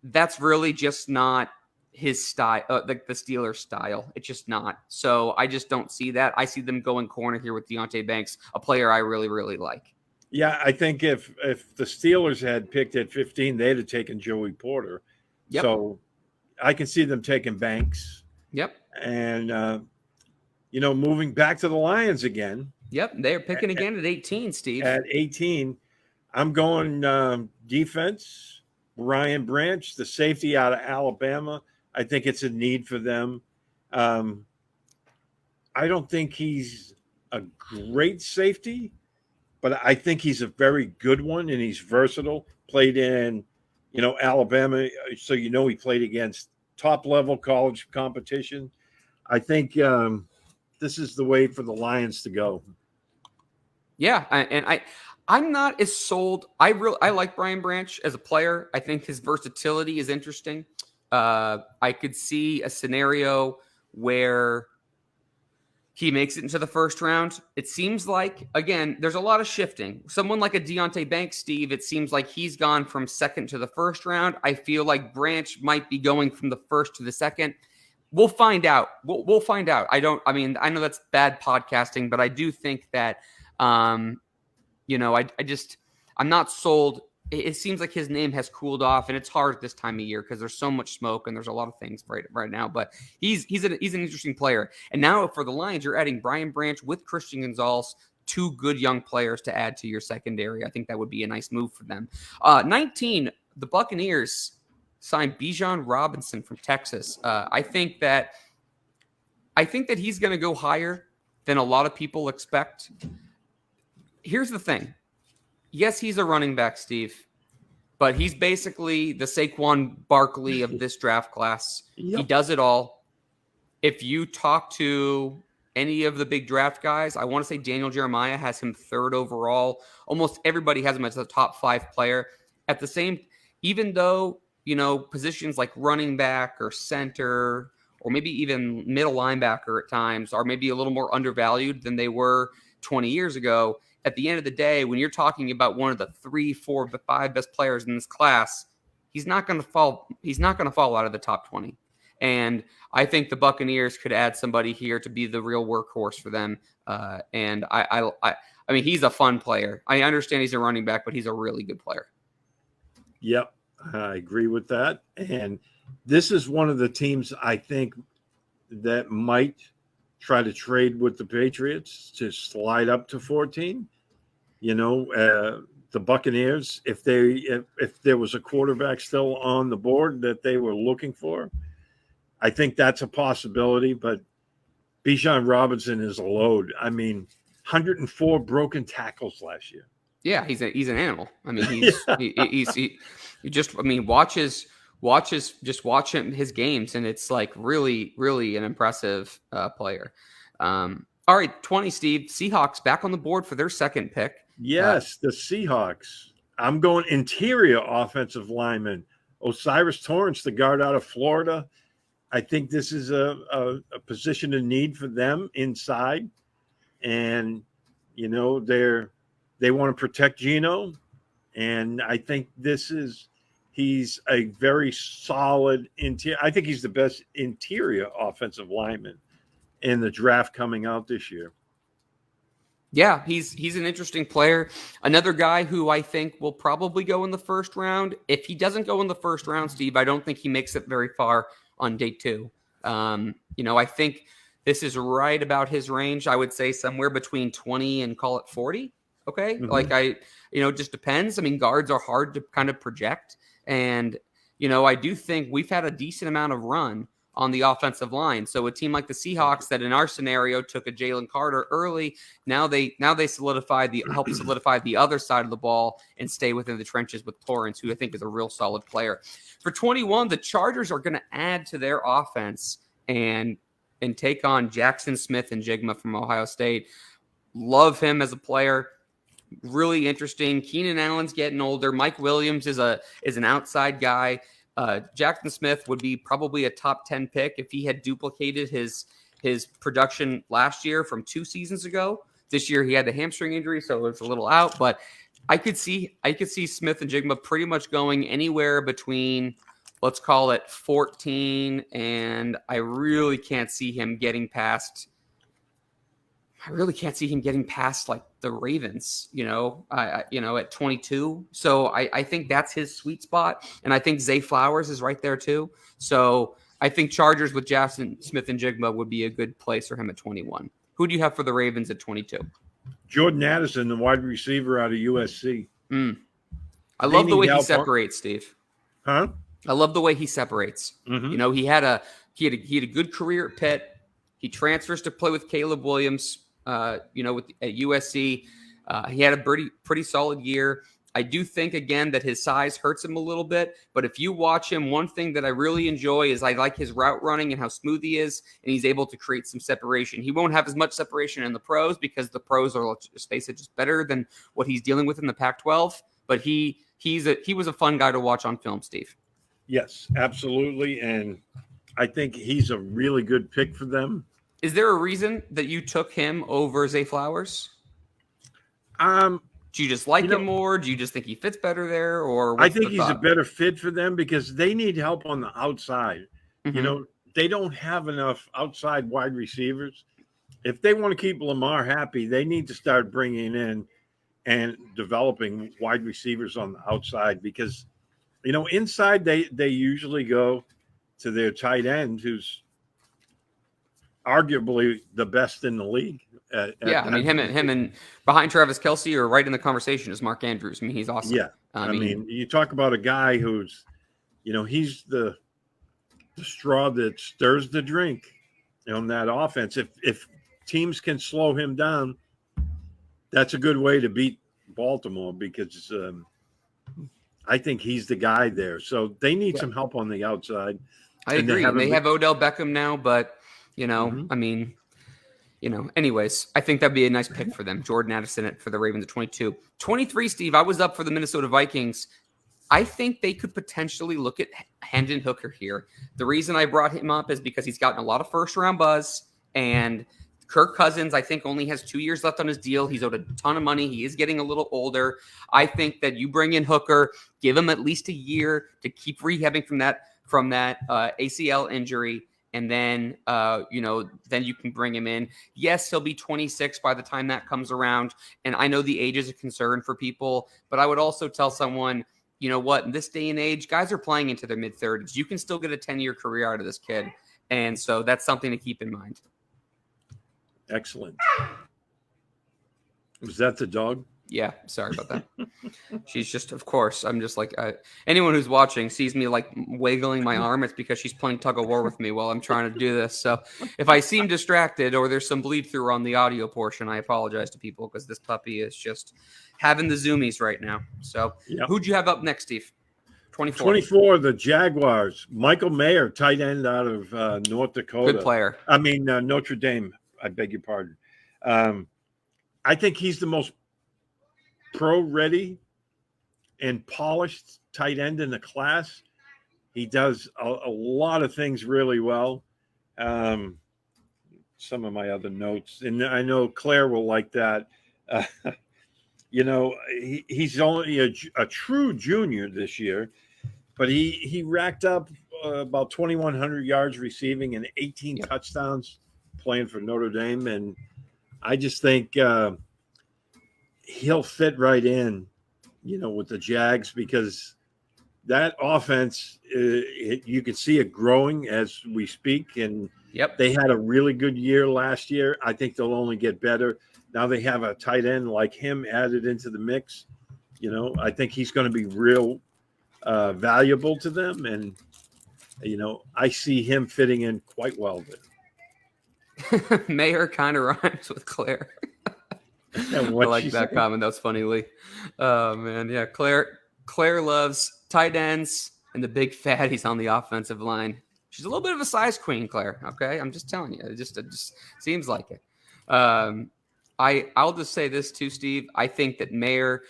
That's really just not his style, the Steelers style. It's just not. So I just don't see that. I see them going corner here with Deonte Banks, a player I really, really like. Yeah, I think if the Steelers had picked at 15, they'd have taken Joey Porter. Yep. So I can see them taking Banks. Yep. And, moving back to the Lions again. Yep. They're picking again at 18, Steve. At 18, I'm going defense. Ryan Branch, the safety out of Alabama. I think it's a need for them. I don't think he's a great safety, but I think he's a very good one, and he's versatile. Played in, Alabama, so he played against top-level college competition. I think this is the way for the Lions to go. Yeah, I'm not as sold. I like Brian Branch as a player. I think his versatility is interesting. I could see a scenario where he makes it into the first round. It seems like, again, there's a lot of shifting. Someone like a Deonte Banks, Steve, it seems like he's gone from second to the first round. I feel like Branch might be going from the first to the second. We'll find out. We'll find out. I know that's bad podcasting, but I do think that, I'm not sold. It seems like his name has cooled off, and it's hard this time of year because there's so much smoke and there's a lot of things right now. But he's an interesting player. And now for the Lions, you're adding Brian Branch with Christian Gonzalez, two good young players to add to your secondary. I think that would be a nice move for them. 19, the Buccaneers signed Bijan Robinson from Texas. I think that he's going to go higher than a lot of people expect. Here's the thing. Yes, he's a running back, Steve, but he's basically the Saquon Barkley of this draft class. Yep. He does it all. If you talk to any of the big draft guys, I want to say Daniel Jeremiah has him third overall. Almost everybody has him as a top 5 player. At the same, even though, positions like running back or center or maybe even middle linebacker at times are maybe a little more undervalued than they were 20 years ago. At the end of the day, when you're talking about one of the 3, 4, 5 best players in this class, he's not going to fall. He's not going to fall out of the top 20. And I think the Buccaneers could add somebody here to be the real workhorse for them. And I mean, he's a fun player. I understand he's a running back, but he's a really good player. Yep, I agree with that. And this is one of the teams I think that might try to trade with the Patriots to slide up to 14. The Buccaneers, if there was a quarterback still on the board that they were looking for, I think that's a possibility. But Bijan Robinson is a load. I mean, 104 broken tackles last year. Yeah, he's an animal. I mean, watch his games, and it's like really, really an impressive player. All right, 20, Steve. Seahawks back on the board for their second pick. Yes, the Seahawks. I'm going interior offensive lineman. Osiris Torrance, the guard out of Florida. I think this is a position of need for them inside. And, they want to protect Geno. And I think he's a very solid interior. I think he's the best interior offensive lineman in the draft coming out this year. Yeah, he's an interesting player. Another guy who I think will probably go in the first round. If he doesn't go in the first round, Steve, I don't think he makes it very far on day 2. I think this is right about his range. I would say somewhere between 20 and call it 40. Okay. Mm-hmm. It just depends. I mean, guards are hard to kind of project. And, I do think we've had a decent amount of run on the offensive line. So a team like the Seahawks that in our scenario took a Jalen Carter early, now they help solidify the other side of the ball and stay within the trenches with Torrance, who I think is a real solid player. For 21, the Chargers are going to add to their offense and take on Jackson Smith and Jigma from Ohio State. Love him as a player. Really interesting. Keenan Allen's getting older. Mike Williams is an outside guy. Jackson Smith would be probably a top 10 pick if he had duplicated his production last year from 2 seasons ago. This year he had the hamstring injury, so it's a little out. But I could see Smith and Jigma pretty much going anywhere between, let's call it 14, and I really can't see him getting past. Like the Ravens, at 22. So I think that's his sweet spot. And I think Zay Flowers is right there too. So I think Chargers with Jackson Smith and Jigma would be a good place for him at 21. Who do you have for the Ravens at 22? Jordan Addison, the wide receiver out of USC. I love the way he separates, Steve. Huh? I love the way he separates. Mm-hmm. He had a good career at Pitt. He transfers to play with Caleb Williams. At USC, he had a pretty solid year. I do think, again, that his size hurts him a little bit. But if you watch him, one thing that I really enjoy is I like his route running and how smooth he is, and he's able to create some separation. He won't have as much separation in the pros because the pros are, let's just face it, just better than what he's dealing with in the Pac-12. But he was a fun guy to watch on film, Steve. Yes, absolutely. And I think he's a really good pick for them. Is there a reason that you took him over Zay Flowers? Do you just like him more? Do you just think he fits better there? Or I think he's a better fit for them because they need help on the outside. Mm-hmm. They don't have enough outside wide receivers. If they want to keep Lamar happy, they need to start bringing in and developing wide receivers on the outside because, inside they usually go to their tight end who's arguably the best in the league. Him and behind Travis Kelce are right in the conversation is Mark Andrews. I mean, he's awesome. Yeah. I mean, you talk about a guy who's, he's the straw that stirs the drink on that offense. If teams can slow him down, that's a good way to beat Baltimore because I think he's the guy there. So they need some help on the outside. I agree. They have Odell Beckham now, but anyways, I think that'd be a nice pick for them. Jordan Addison for the Ravens at 22. 23, Steve, I was up for the Minnesota Vikings. I think they could potentially look at Hendon Hooker here. The reason I brought him up is because he's gotten a lot of first-round buzz, and Kirk Cousins, I think, only has 2 years left on his deal. He's owed a ton of money. He is getting a little older. I think that you bring in Hooker, give him at least a year to keep rehabbing from that ACL injury, and then, then you can bring him in. Yes, he'll be 26 by the time that comes around. And I know the age is a concern for people, but I would also tell someone, you know what, in this day and age, guys are playing into their mid-30s. You can still get a 10-year career out of this kid. And so that's something to keep in mind. Excellent. Was that the dog? Yeah, sorry about that. She's just, of course, I'm just like, anyone who's watching sees me like wiggling my arm. It's because she's playing tug of war with me while I'm trying to do this. So if I seem distracted or there's some bleed through on the audio portion, I apologize to people because this puppy is just having the zoomies right now. So Who'd you have up next, Steve? 24. 24, the Jaguars. Michael Mayer, tight end out of North Dakota. Good player. I mean, Notre Dame. I beg your pardon. I think he's the most pro-ready and polished tight end in the class. He does a lot of things really well. Some of my other notes, and I know Claire will like that. He's only a true junior this year, but he racked up about 2,100 yards receiving and 18 touchdowns playing for Notre Dame. And I just think he'll fit right in, with the Jags because that offense, you can see it growing as we speak. And they had a really good year last year. I think they'll only get better. Now they have a tight end like him added into the mix. I think he's going to be real valuable to them. And I see him fitting in quite well there. Mayor kind of rhymes with Claire. I like that comment. That was funny, Lee. Oh man, yeah. Claire loves tight ends and the big fatties on the offensive line. She's a little bit of a size queen, Claire. Okay, I'm just telling you. It just seems like it. I'll just say this too, Steve. I think that Mayer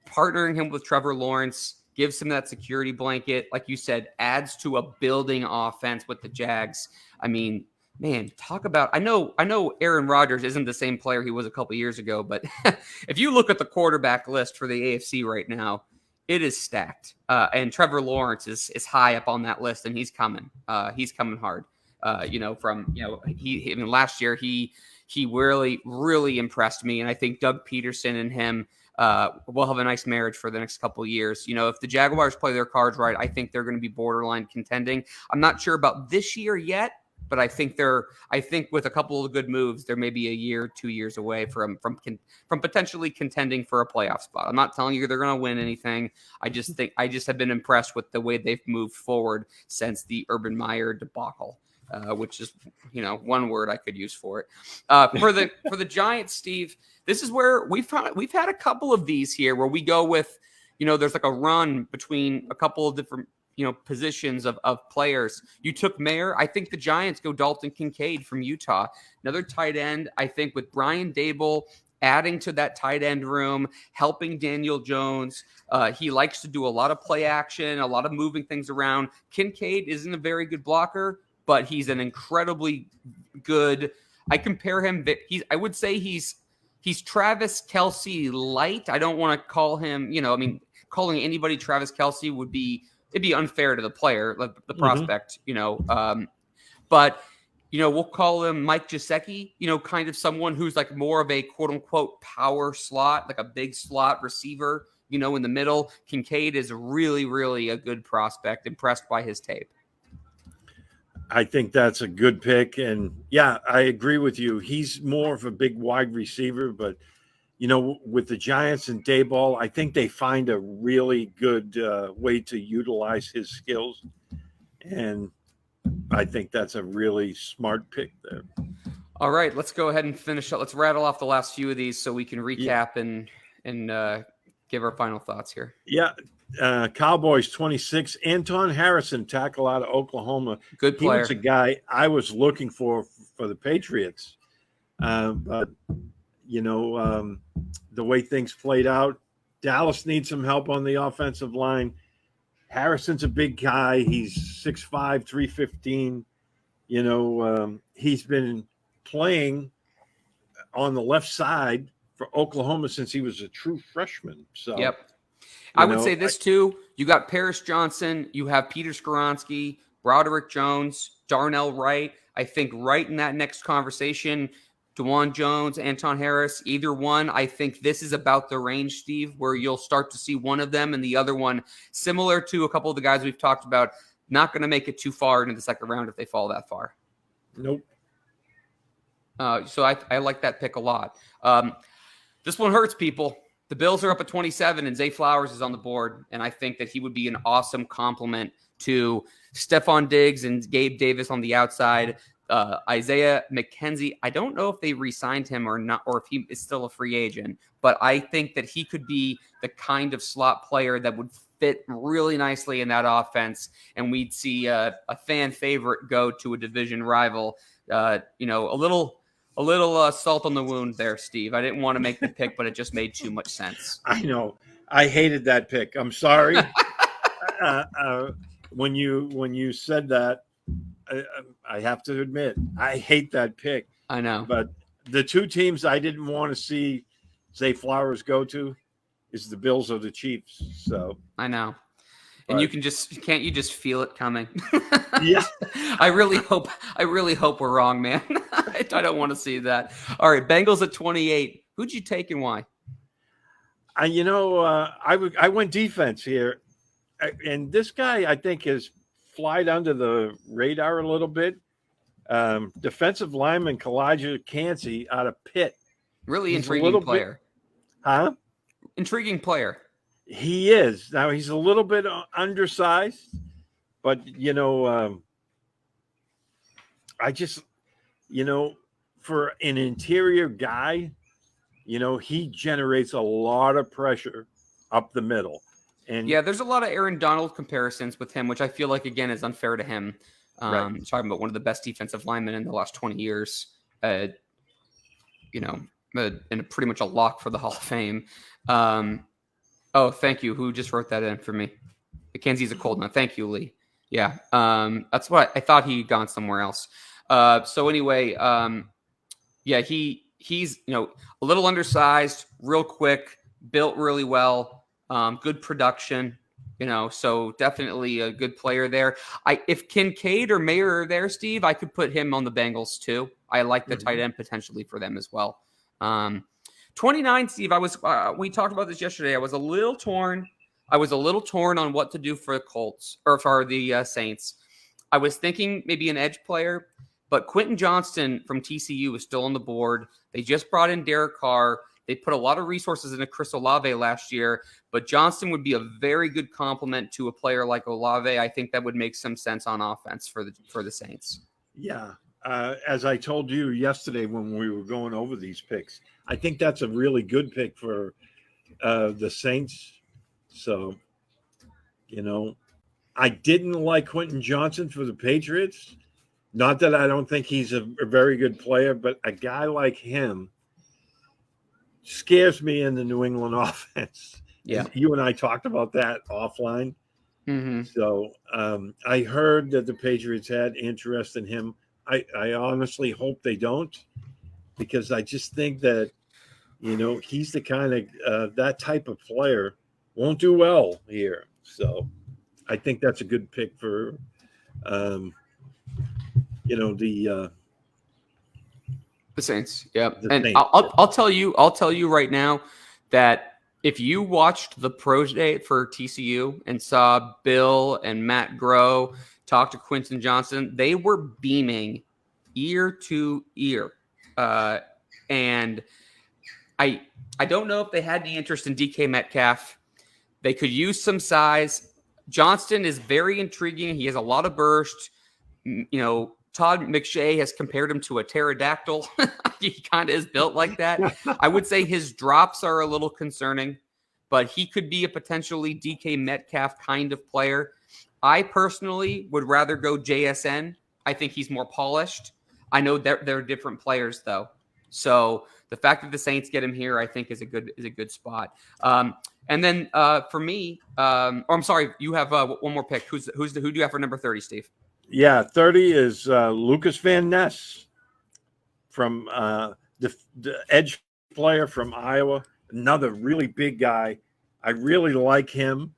partnering him with Trevor Lawrence gives him that security blanket, like you said, adds to a building offense with the Jags. I mean, man, talk about. I know Aaron Rodgers isn't the same player he was a couple years ago, but if you look at the quarterback list for the AFC right now, it is stacked. And Trevor Lawrence is high up on that list, and he's coming. He's coming hard. Last year he really impressed me, and I think Doug Peterson and him will have a nice marriage for the next couple of years. If the Jaguars play their cards right, I think they're going to be borderline contending. I'm not sure about this year yet, but I think with a couple of good moves, they're maybe a year, 2 years away from potentially contending for a playoff spot. I'm not telling you they're going to win anything. I just have been impressed with the way they've moved forward since the Urban Meyer debacle. Which is, one word I could use for it. For the Giants, Steve, this is where we've had a couple of these here where we go with, there's like a run between a couple of different, positions of players. You took Mayer. I think the Giants go Dalton Kincaid from Utah, another tight end. I think with Brian Dable adding to that tight end room, helping Daniel Jones. He likes to do a lot of play action, a lot of moving things around. Kincaid isn't a very good blocker, but he's an incredibly good. I compare him. I would say he's Travis Kelce light. I don't want to call him. Calling anybody Travis Kelce it'd be unfair to the player, the prospect. But we'll call him Mike Gesicki. Kind of someone who's like more of a quote unquote power slot, like a big slot receiver. In the middle. Kincaid is really, really a good prospect. Impressed by his tape. I think that's a good pick. And yeah, I agree with you. He's more of a big wide receiver, but with the Giants and Dayball, I think they find a really good way to utilize his skills. And I think that's a really smart pick there. All right, let's go ahead and finish up. Let's rattle off the last few of these so we can recap and give our final thoughts here. Yeah. Cowboys 26. Anton Harrison, tackle out of Oklahoma. Good player. He was a guy I was looking for the Patriots. But, the way things played out, Dallas needs some help on the offensive line. Harrison's a big guy. He's 6'5", 315. He's been playing on the left side for Oklahoma since he was a true freshman. So, yep. I would say this too. You got Paris Johnson. You have Peter Skoronski, Broderick Jones, Darnell Wright. I think right in that next conversation, DeJuan Jones, Anton Harris, either one. I think this is about the range, Steve, where you'll start to see one of them and the other one, similar to a couple of the guys we've talked about, not going to make it too far into the second round if they fall that far. Nope. So I like that pick a lot. This one hurts people. The Bills are up at 27, and Zay Flowers is on the board, and I think that he would be an awesome complement to Stephon Diggs and Gabe Davis on the outside. Isaiah McKenzie, I don't know if they re-signed him or not, or if he is still a free agent, but I think that he could be the kind of slot player that would fit really nicely in that offense, and we'd see a fan favorite go to a division rival. A little salt on the wound there, Steve. I didn't want to make the pick, but it just made too much sense. I know. I hated that pick. I'm sorry. When you said that, I have to admit, I hate that pick. I know. But the two teams I didn't want to see Zay Flowers go to is the Bills or the Chiefs. So I know. And you can't you just feel it coming? Yeah. I really hope we're wrong, man. I don't want to see that. All right, Bengals at 28. Who'd you take and why? I went defense here. And this guy, I think, has flied under the radar a little bit. Defensive lineman Kalijah Cansey out of Pitt. Really intriguing player. Huh? Intriguing player. He is. Now, he's a little bit undersized, But I just for an interior guy, he generates a lot of pressure up the middle. And yeah, there's a lot of Aaron Donald comparisons with him, which I feel like again is unfair to him. right. Talking about one of the best defensive linemen in the last 20 years. And pretty much a lock for the Hall of Fame. Oh, thank you. Who just wrote that in for me? Mackenzie's a cold one. Thank you, Lee. Yeah, that's what I thought he'd gone somewhere else. So anyway, yeah, he's a little undersized, real quick, built really well, good production. So definitely a good player there. If Kincaid or Mayer are there, Steve, I could put him on the Bengals too. I like the tight end potentially for them as well. 29, Steve. We talked about this yesterday. I was a little torn. On what to do for the Colts or for the Saints. I was thinking maybe an edge player, but Quentin Johnston from TCU is still on the board. They just brought in Derek Carr. They put a lot of resources into Chris Olave last year, but Johnston would be a very good complement to a player like Olave. I think that would make some sense on offense for the Saints. Yeah. As I told you yesterday when we were going over these picks, I think that's a really good pick for the Saints. So, I didn't like Quentin Johnson for the Patriots. Not that I don't think he's a very good player, but a guy like him scares me in the New England offense. Yeah. You and I talked about that offline. Mm-hmm. So I heard that the Patriots had interest in him. I honestly hope they don't, because I just think that, he's the kind of that type of player won't do well here. So I think that's a good pick for, the Saints. Yeah. the And Saints. I'll tell you right now that if you watched the pro day for TCU and saw Bill and Matt Groh talk to Quentin Johnson, they were beaming ear to ear. And I don't know if they had any interest in DK Metcalf. They could use some size. Johnston is very intriguing. He has a lot of burst. Todd McShay has compared him to a pterodactyl. He kind of is built like that. I would say his drops are a little concerning, but he could be a potentially DK Metcalf kind of player. I personally would rather go JSN. I think he's more polished. I know they're different players though. So the fact that the Saints get him here, I think is a good spot. And then for me, I'm sorry, you have one more pick. Who do you have for number 30, Steve? Yeah, 30 is Lucas Van Ness from the edge player from Iowa. Another really big guy. I really like him.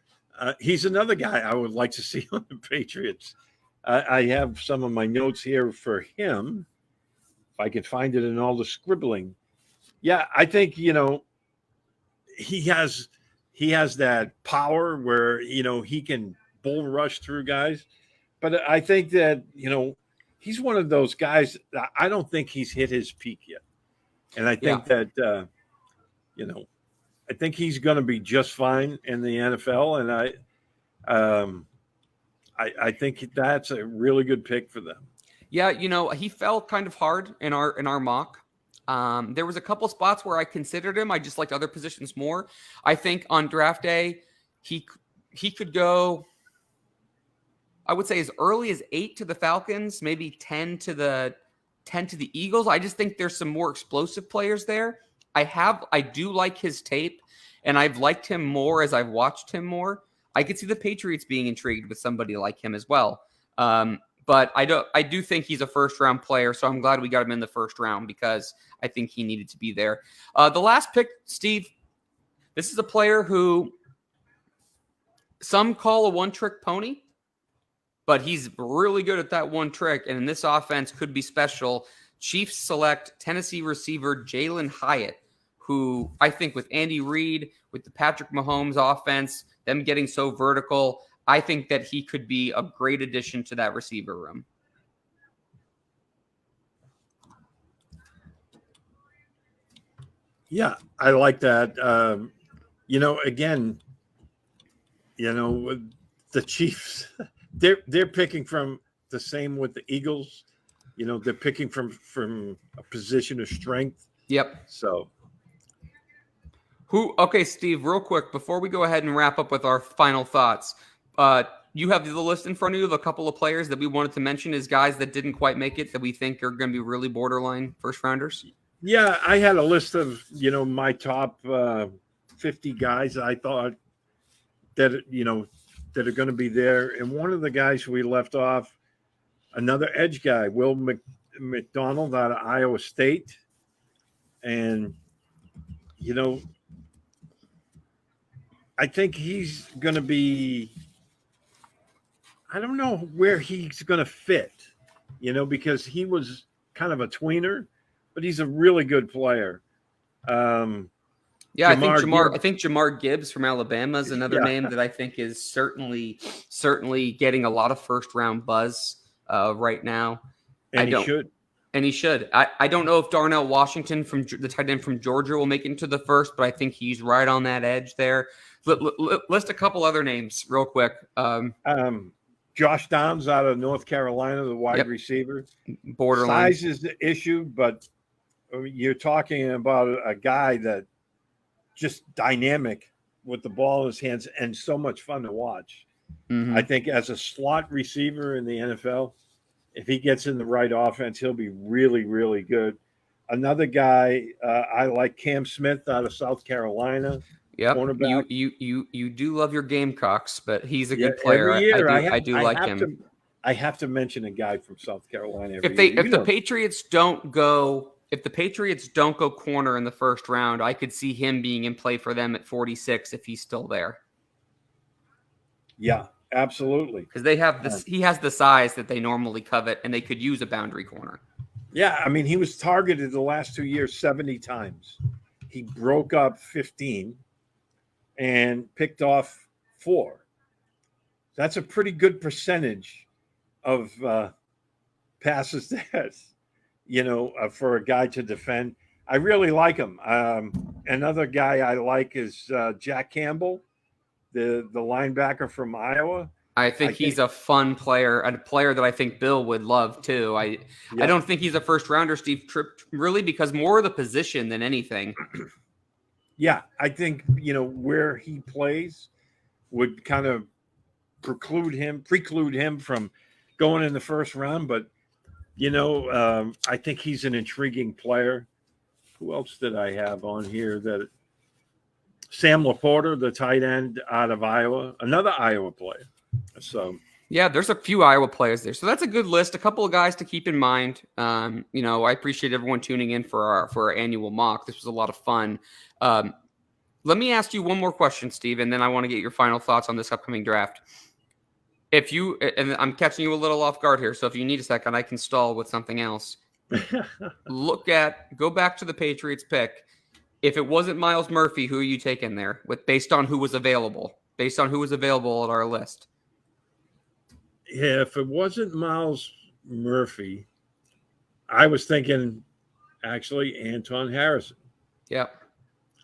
He's another guy I would like to see on the Patriots. I have some of my notes here for him. If I could find it in all the scribbling. Yeah, I think, he has that power where, he can bull rush through guys. But I think that, he's one of those guys that I don't think he's hit his peak yet. And I think that, I think he's going to be just fine in the NFL. And I think that's a really good pick for them. Yeah, he fell kind of hard in our mock. There was a couple spots where I considered him. I just liked other positions more. I think on draft day, he could go, I would say as early as 8 to the Falcons, maybe 10 to the Eagles. I just think there's some more explosive players there. I do like his tape, and I've liked him more as I've watched him more. I could see the Patriots being intrigued with somebody like him as well. But I do think he's a first round player, so I'm glad we got him in the first round because I think he needed to be there. The last pick, Steve, this is a player who some call a one-trick pony, but he's really good at that one trick, and in this offense could be special. Chiefs select Tennessee receiver Jalen Hyatt, who I think with Andy Reid, with the Patrick Mahomes offense, them getting so vertical, I think that he could be a great addition to that receiver room. Yeah, I like that. Again, the Chiefs, they're picking from the same with the Eagles. They're picking from a position of strength. Yep. So Okay, Steve, real quick, before we go ahead and wrap up with our final thoughts, you have the list in front of you of a couple of players that we wanted to mention as guys that didn't quite make it that we think are going to be really borderline first rounders. Yeah, I had a list of, my top 50 guys I thought that are going to be there. And one of the guys we left off, another edge guy, Will McDonald out of Iowa State. And, I think he's going to be, I don't know where he's going to fit, because he was kind of a tweener, but he's a really good player. I think Jamar Gibbs from Alabama is another name that I think is certainly getting a lot of first round buzz right now. And he should. I don't know if Darnell Washington from the tight end from Georgia will make it into the first, but I think he's right on that edge there. List a couple other names real quick. Josh Downs out of North Carolina, the wide receiver. Borderline. Size is the issue, but you're talking about a guy that just dynamic with the ball in his hands and so much fun to watch. Mm-hmm. I think as a slot receiver in the NFL, if he gets in the right offense, he'll be really, really good. Another guy, I like Cam Smith out of South Carolina. Yep. You do love your Gamecocks, but he's a good player. Every year I do like him. I have to mention a guy from South Carolina. If the Patriots don't go corner in the first round, I could see him being in play for them at 46 if he's still there. Yeah, absolutely. Because they have this, he has the size that they normally covet, and they could use a boundary corner. Yeah, I mean, he was targeted the last 2 years 70 times. He broke up 15 and picked off 4. That's a pretty good percentage of passes that, for a guy to defend. I really like him. Another guy I like is Jack Campbell, the linebacker from Iowa. I think he's a fun player, a player that I think Bill would love too. I don't think he's a first rounder, Steve Tripp, really, because more of the position than anything. Yeah, I think, where he plays would kind of preclude him from going in the first round. But, I think he's an intriguing player. Who else did I have on here? Sam Laporta, the tight end out of Iowa, another Iowa player. So yeah, there's a few Iowa players there. So that's a good list. A couple of guys to keep in mind. I appreciate everyone tuning in for our annual mock. This was a lot of fun. Let me ask you one more question, Steve, and then I want to get your final thoughts on this upcoming draft. And I'm catching you a little off guard here, so if you need a second, I can stall with something else. Go back to the Patriots pick. If it wasn't Myles Murphy, who are you taking there based on who was available at our list? Yeah, if it wasn't Myles Murphy, I was thinking actually Anton Harrison. Yep.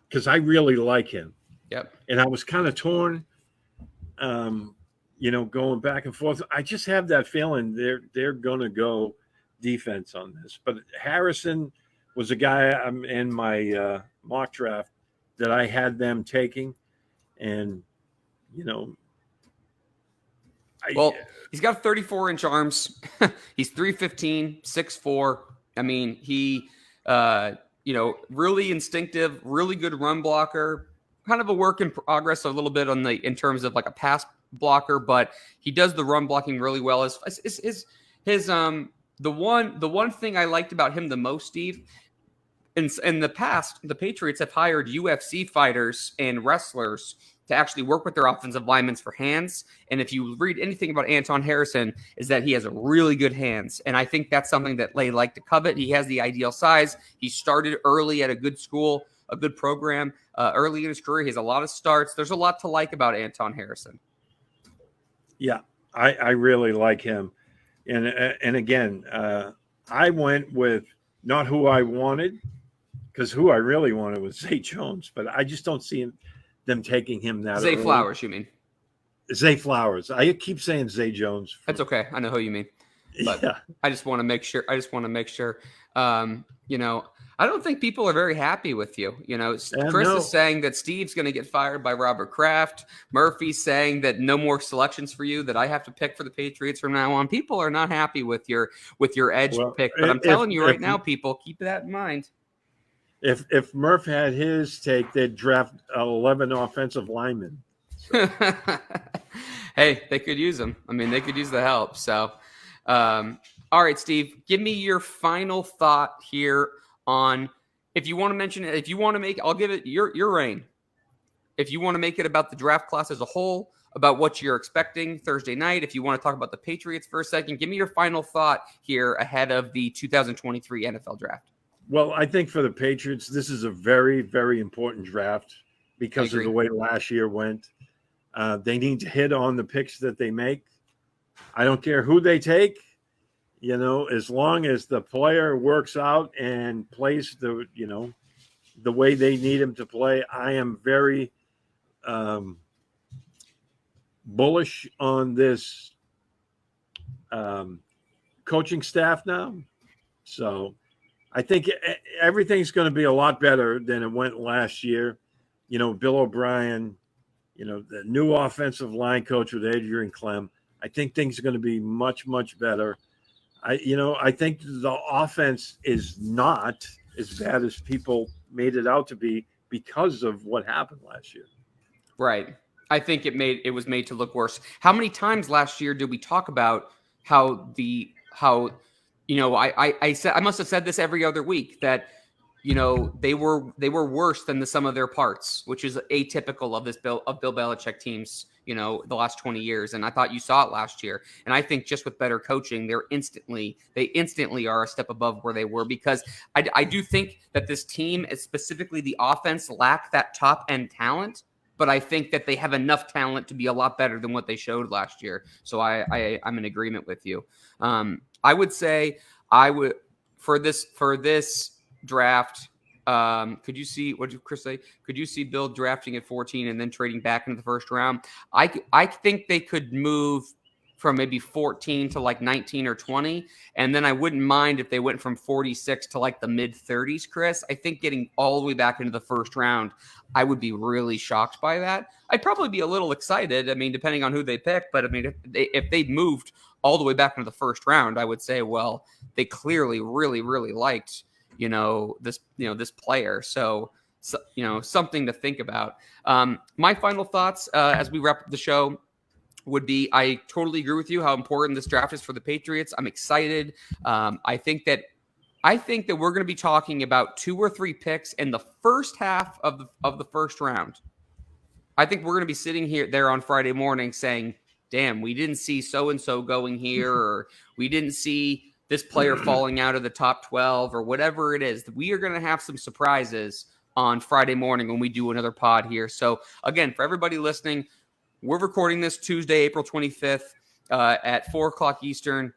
Because I really like him. Yep. And I was kind of torn, going back and forth. I just have that feeling they're going to go defense on this. But Harrison was a guy in my mock draft that I had them taking. And, he's got 34-inch arms. He's 315, 6'4". I mean, he really instinctive, really good run blocker, kind of a work in progress a little bit in terms of like a pass blocker, but he does the run blocking really well. The one thing I liked about him the most, Steve, in the past, the Patriots have hired UFC fighters and wrestlers to actually work with their offensive linemen for hands. And if you read anything about Anton Harrison, is that he has really good hands. And I think that's something that they like to covet. He has the ideal size. He started early at a good school, a good program, early in his career. He has a lot of starts. There's a lot to like about Anton Harrison. Yeah, I really like him. And again, I went with not who I wanted, because who I really wanted was Zay Jones, but I just don't see them taking him that Zay early. Flowers, you mean? Zay Flowers. I keep saying Zay Jones. That's okay. I know who you mean. But yeah. I just want to make sure. You know, I don't think people are very happy with you. You know, Chris is saying that Steve's going to get fired by Robert Kraft. Murphy's saying that no more selections for you, that I have to pick for the Patriots from now on. People are not happy with your edge pick. But I'm telling you right now, people, keep that in mind. If Murph had his take, they'd draft 11 offensive linemen. So. Hey, they could use them. I mean, they could use the help. So, all right, Steve, give me your final thought here on, if you want to mention it, if you want to make, I'll give it your reign. If you want to make it about the draft class as a whole, about what you're expecting Thursday night, if you want to talk about the Patriots for a second, give me your final thought here ahead of the 2023 NFL draft. Well, I think for the Patriots, this is a very, very important draft because of the way last year went. They need to hit on the picks that they make. I don't care who they take, you know, as long as the player works out and plays the way they need him to play. I am very bullish on this coaching staff now. So I think everything's going to be a lot better than it went last year. You know, Bill O'Brien, you know, the new offensive line coach with Adrian Clem. I think things are going to be much, much better. I think the offense is not as bad as people made it out to be because of what happened last year. Right. I think it was made to look worse. How many times last year did we talk about how you know, I said, I must have said this every other week, that, you know, they were worse than the sum of their parts, which is atypical of Bill Belichick teams, you know, the last 20 years. And I thought you saw it last year. And I think just with better coaching, they instantly are a step above where they were, because I do think that this team, specifically the offense, lack that top end talent. But I think that they have enough talent to be a lot better than what they showed last year. So I'm in agreement with you. I would say for this draft. Could you see, what did Chris say? Could you see Bill drafting at 14 and then trading back into the first round? I think they could move from maybe 14 to like 19 or 20. And then I wouldn't mind if they went from 46 to like the mid 30s, Chris. I think getting all the way back into the first round, I would be really shocked by that. I'd probably be a little excited. I mean, depending on who they pick, but I mean, if they moved all the way back into the first round, I would say, well, they clearly really, really liked, this player. So, something to think about. My final thoughts as we wrap up the show would be, I totally agree with you how important this draft is for the Patriots. I'm excited. I think that we're going to be talking about 2 or 3 picks in the first half of the first round. I think we're going to be sitting there on Friday morning saying, damn, we didn't see so-and-so going here, or we didn't see this player falling out of the top 12, or whatever it is. We are going to have some surprises on Friday morning when we do another pod here. So again, for everybody listening, we're recording this Tuesday, April 25th at 4:00 Eastern.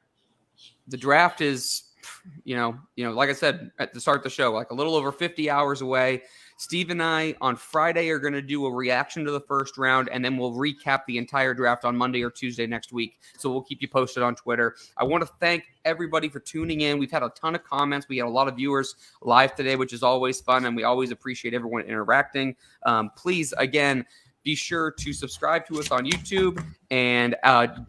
The draft is, like I said at the start of the show, like a little over 50 hours away. Steve and I on Friday are going to do a reaction to the first round, and then we'll recap the entire draft on Monday or Tuesday next week. So we'll keep you posted on Twitter. I want to thank everybody for tuning in. We've had a ton of comments. We had a lot of viewers live today, which is always fun, and we always appreciate everyone interacting. Please, again, be sure to subscribe to us on YouTube, and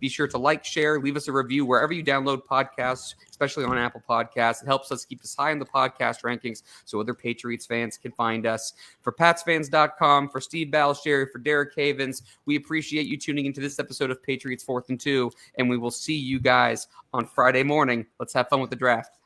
be sure to like, share, leave us a review wherever you download podcasts, especially on Apple Podcasts. It helps us keep us high in the podcast rankings so other Patriots fans can find us. For PatsFans.com, for Steve Balestrieri, for Derek Havens, we appreciate you tuning into this episode of Patriots 4th and 2, and we will see you guys on Friday morning. Let's have fun with the draft.